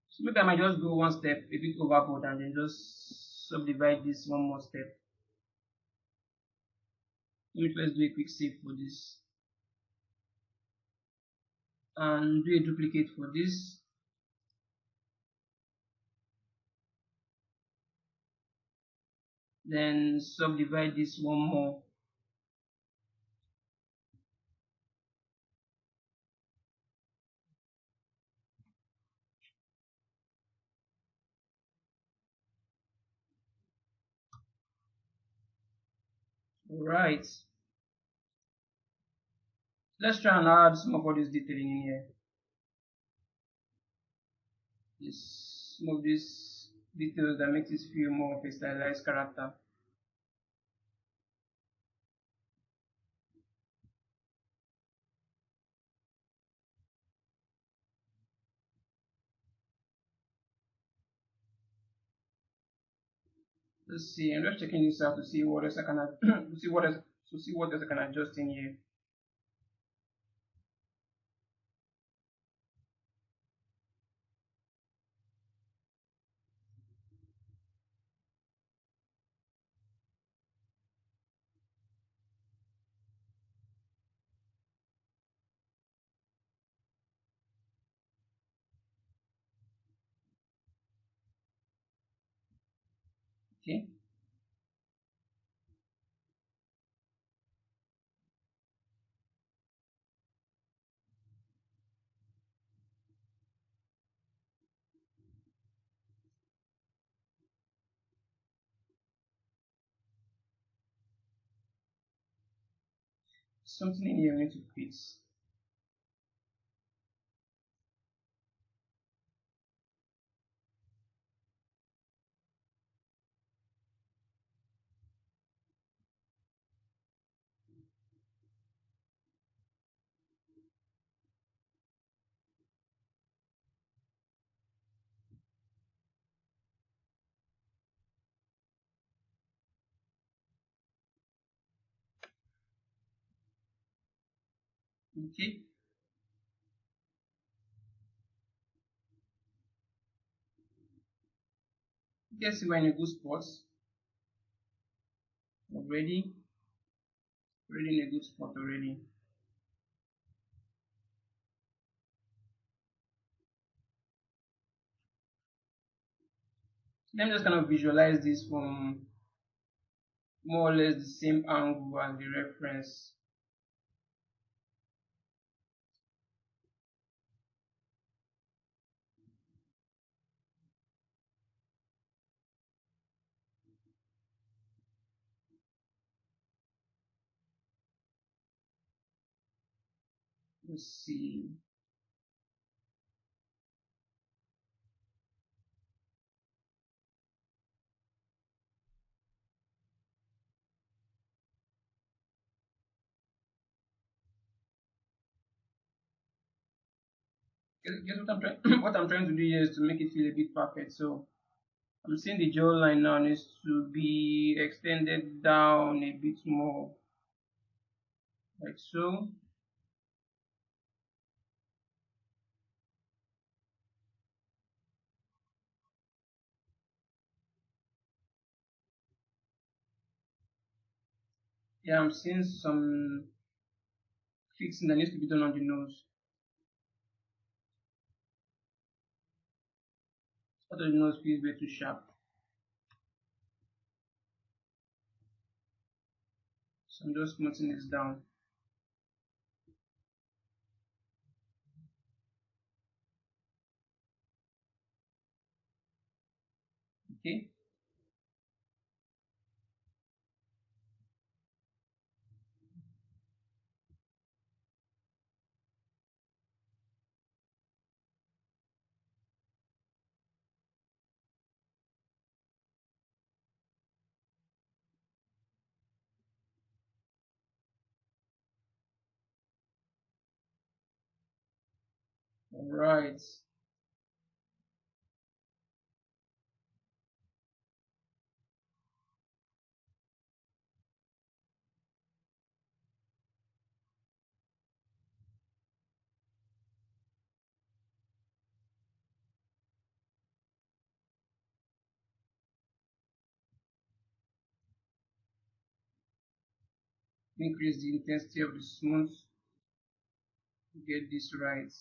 So maybe I might just go one step a bit overboard and then just subdivide this one more step. Let's do a quick save for this and do a duplicate for this. Then subdivide this one more. Alright. Let's try and add some of this detailing in here. Some of these details that makes it feel more of a stylized character. Let's see. I'm just checking this out to see what else I can to see what else I can adjust in here. Okay. Something in here I need to fix. Okay. Guess we're in a good spot already. Already in a good spot already. Let me just kind of visualize this from more or less the same angle as the reference. Let's see. Guess what I'm trying what I'm trying to do here is to make it feel a bit perfect. So I'm seeing the jawline now needs to be extended down a bit more, like so. Yeah, I'm seeing some fixing that needs to be done on the nose. Part of the nose feels way too sharp. So I'm just smoothing this down. Okay. All right. Increase the intensity of the smooth to get this right.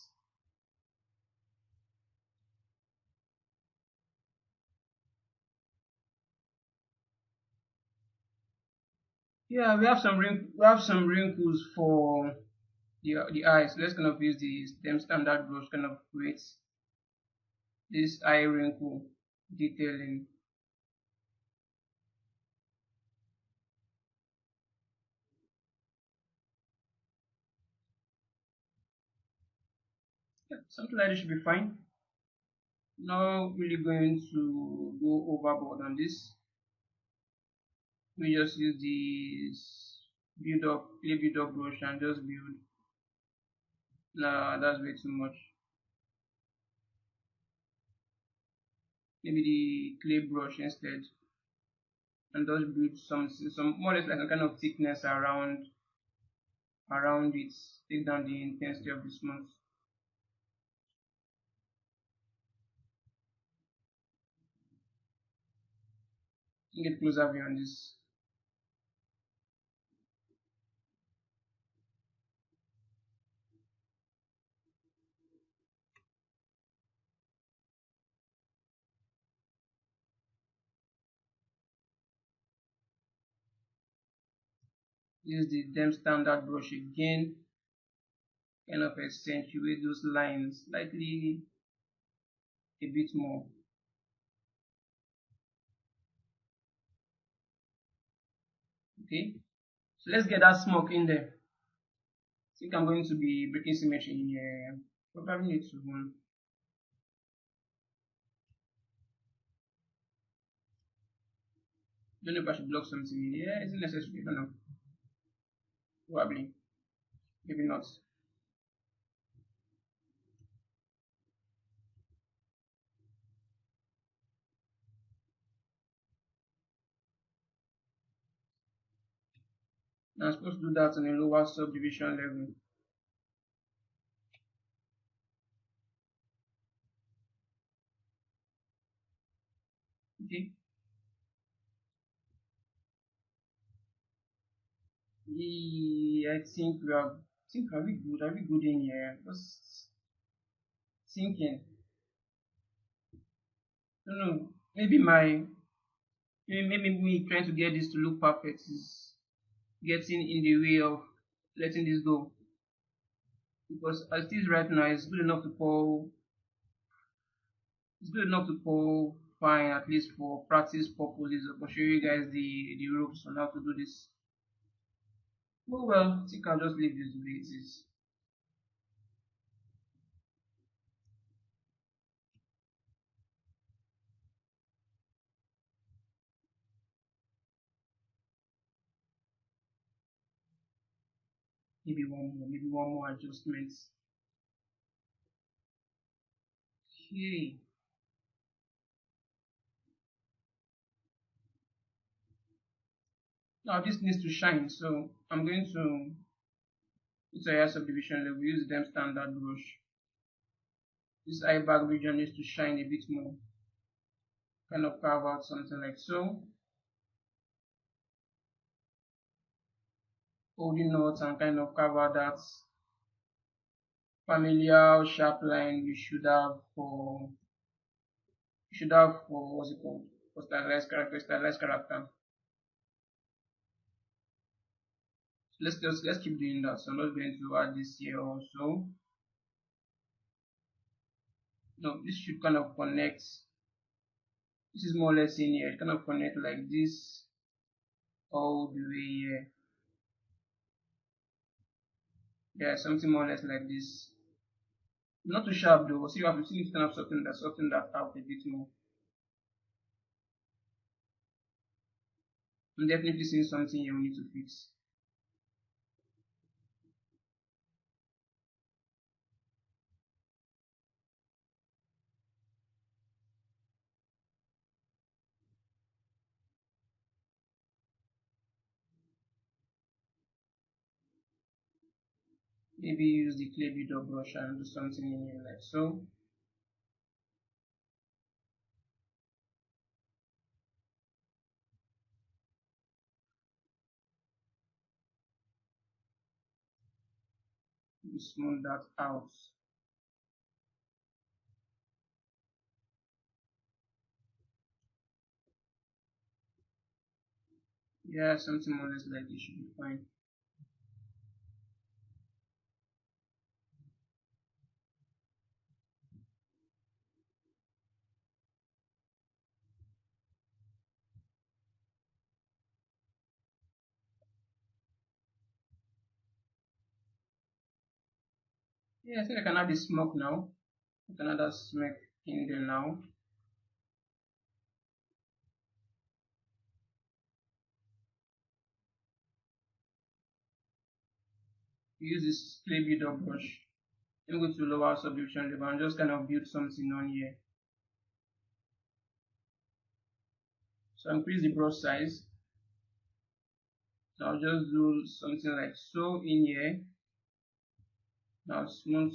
Yeah, we have some wrinkles for the eyes. Let's kind of use the stem standard brush kind of create this eye wrinkle detailing. Yeah, something like this should be fine. Not really going to go overboard on this. We just use this clay build up brush and just build. Nah, that's way too much. Maybe the clay brush instead. and just build some more or less like a kind of thickness around it. Take down the intensity of the smooth. Get closer view on this. Use the dem standard brush again, kind of accentuate those lines slightly a bit more. Okay, so let's get that smoke in there. I think I'm going to be breaking symmetry in here. Probably need to don't know if I should block something in here. Is it necessary? I don't know. Probably. Maybe not. Now I'm supposed to do that on a lower subdivision level. Okay. I think we are. I think are we good? Are we good in here? Just thinking. I don't know. Maybe me trying to get this to look perfect is getting in the way of letting this go. Because as it is right now, it's good enough to call fine, at least for practice purposes. I can show you guys the ropes on how to do this. Oh well, I think I'll just leave this the way it is. Maybe one more adjustment. Okay. Now this needs to shine, so I'm going to it's a higher subdivision level, use them standard brush. This eye bag region needs to shine a bit more. Kind of carve out something like so. Holding notes and kind of carve out that familiar sharp line you should have for what's it called? For stylized character. So let's keep doing that. So I'm not going to add this here also. No, this should kind of connect. This is more or less in here. It kind of connect like this all the way here. Yeah, something more or less like this. Not too sharp though. See, you have to see kind of something that out a bit more. I'm definitely seeing something here we need to fix. Maybe use the clay builder brush and do something in here like so. Smooth that out. Yeah, something more or less like this should be fine. Yeah, I think I can add the smoke now. I can add that smoke in there now. Use this clay builder brush. Then go to lower subdivision level and just kind of build something on here. So increase the brush size. So I'll just do something like so in here. Now smooth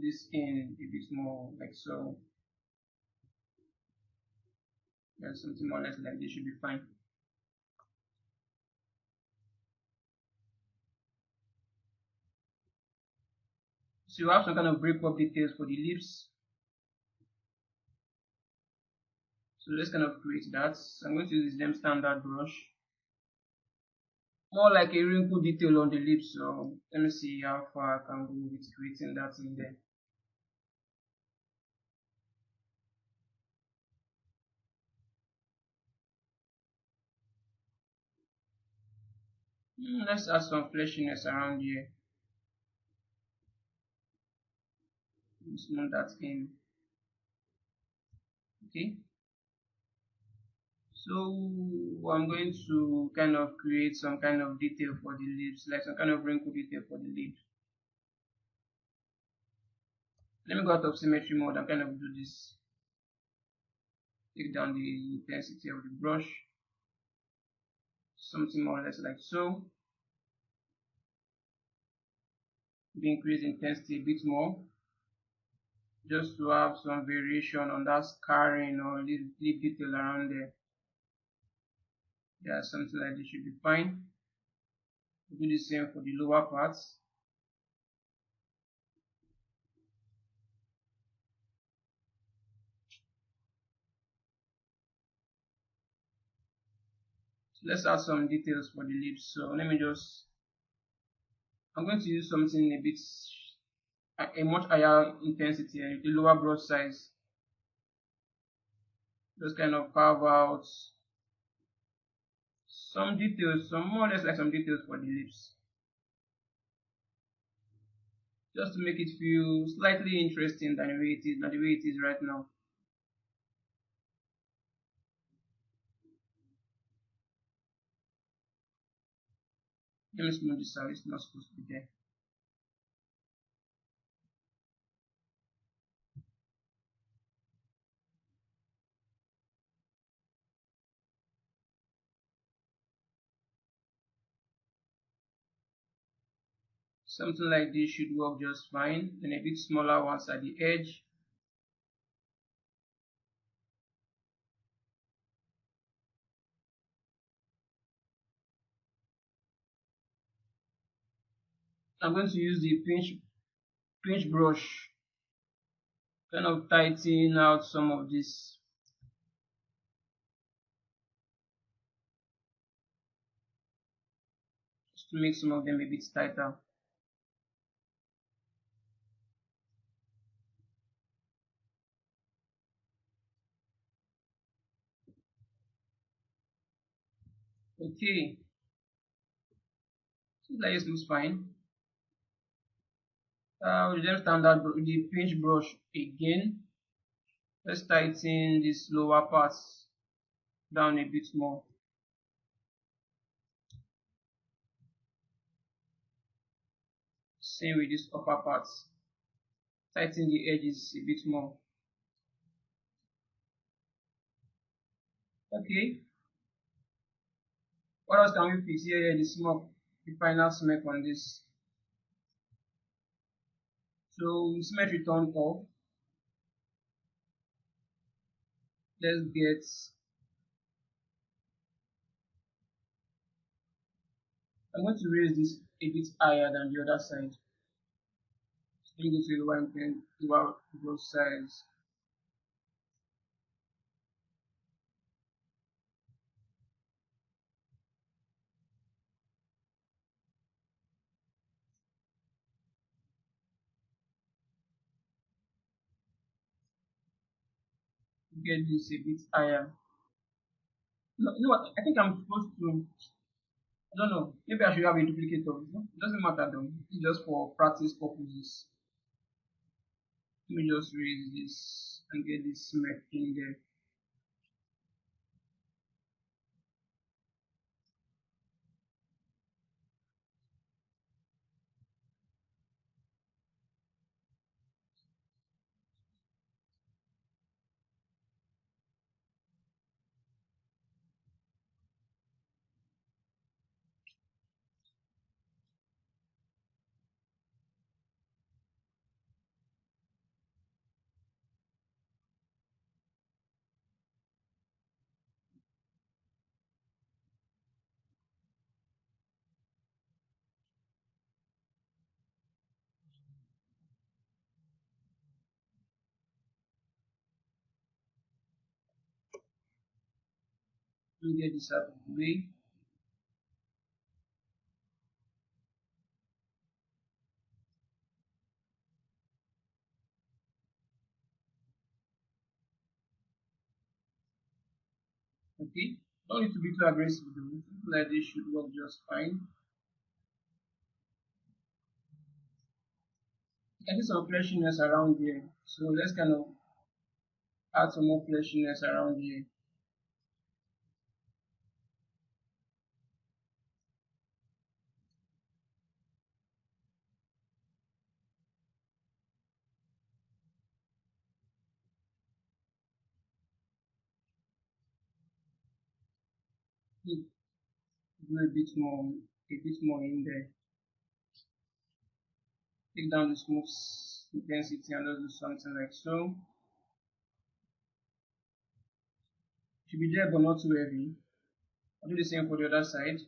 this in a bit more, like so. Then something more or less like this should be fine. So you have some kind of break up details for the lips. So let's kind of create that. So I'm going to use them standard brush. More like a wrinkle detail on the lips. So let me see how far I can go with creating that in there. Let's add some fleshiness around here. Smooth that in. Okay. So I'm going to kind of create some kind of detail for the lips, like some kind of wrinkle detail for the lips. Let me go out of symmetry mode and kind of do this. Take down the intensity of the brush. Something more or less like so. Maybe increase intensity a bit more. Just to have some variation on that scarring or lip detail around there. Yeah, something like this should be fine. Do the same for the lower parts. So let's add some details for the lips. So let me just, I'm going to use something a bit, a much higher intensity and a lower brush size. Just kind of carve out some details, some more or less like some details for the lips. Just to make it feel slightly interesting than the way it is right now. Let me smooth this out, it's not supposed to be there. Something like this should work just fine. Then a bit smaller ones at the edge. I'm going to use the pinch brush, kind of tighten out some of this. Just to make some of them a bit tighter. Okay, so like this looks fine. With the standard the pinch brush again. Let's tighten this lower parts down a bit more. Same with this upper parts. Tighten the edges a bit more. Okay. What else can we fix here? The smoke, the final smoke on this. So symmetry turned off. Let's get, I'm going to raise this a bit higher than the other side. Let me go to the lower both sides. Get this a bit higher. No, you know what? I think I'm supposed to. I don't know. Maybe I should have a duplicate of it. No? It doesn't matter though. It's just for practice purposes. Let me just raise this and get this smack in there. Let me get this out of the way. Okay, don't need to be too aggressive though. Something like this should work just fine. You can see some fleshiness around here, so let's kind of add some more fleshiness around here. Do a bit more in there. Take down the smooth intensity and just do something like so. Should be there but not too heavy. I'll do the same for the other side.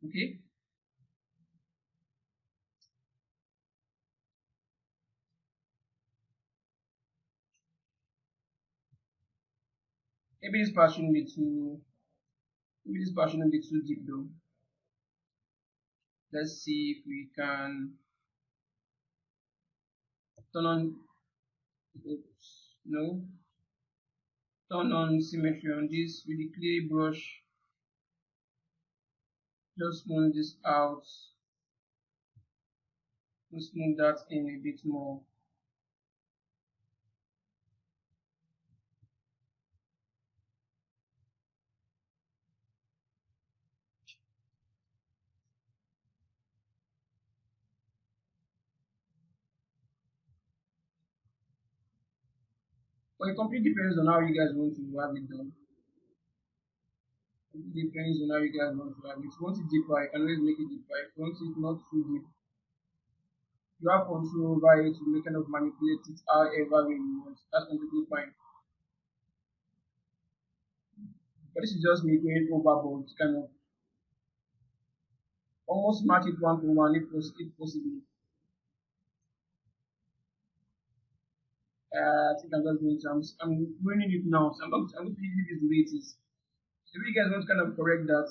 Okay, maybe this part shouldn't be too maybe this part shouldn't be too deep though. Let's see if we can turn on oops, no turn on symmetry on this with the clay brush. Just smooth this out. Smooth that in a bit more. But it completely depends on how you guys want to have it done. It depends on how you guys want to have it. If you want it deeper, you can always make it deeper. If you want it not too deep, you have control over it to make kind of manipulate it however way you want. That's completely fine. But this is just me going overboard, kind of almost match it one to one if possible. I think I'm just going to, I'm ruining it now, so I'm going to leave it the way it is. So if you guys want to kind of correct that,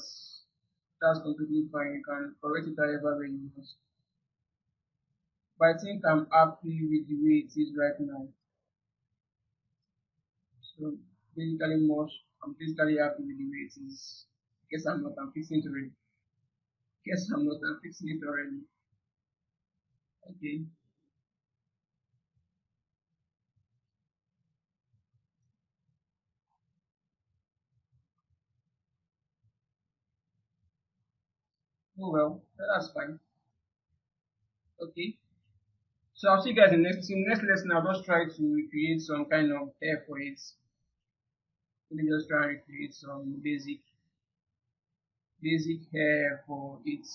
that's completely fine. You can correct it however way you want. But I think I'm happy with the way it is right now. So basically much, I'm basically happy with the way it is. Guess I'm not, I'm fixing it already. Guess I'm not, I'm fixing it already. Okay. Oh well, that's fine. Okay. So I'll see you guys in the next lesson. I'll just try to recreate some kind of hair for it. Let me just try and recreate some basic hair for it.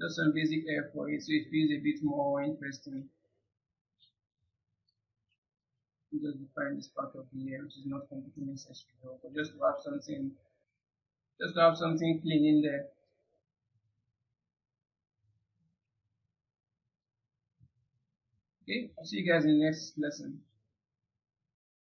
Just some basic hair for it so it feels a bit more interesting. You just define this part of the hair, which is not completely necessary, but just to have something clean in there. Okay, I'll see you guys in the next lesson.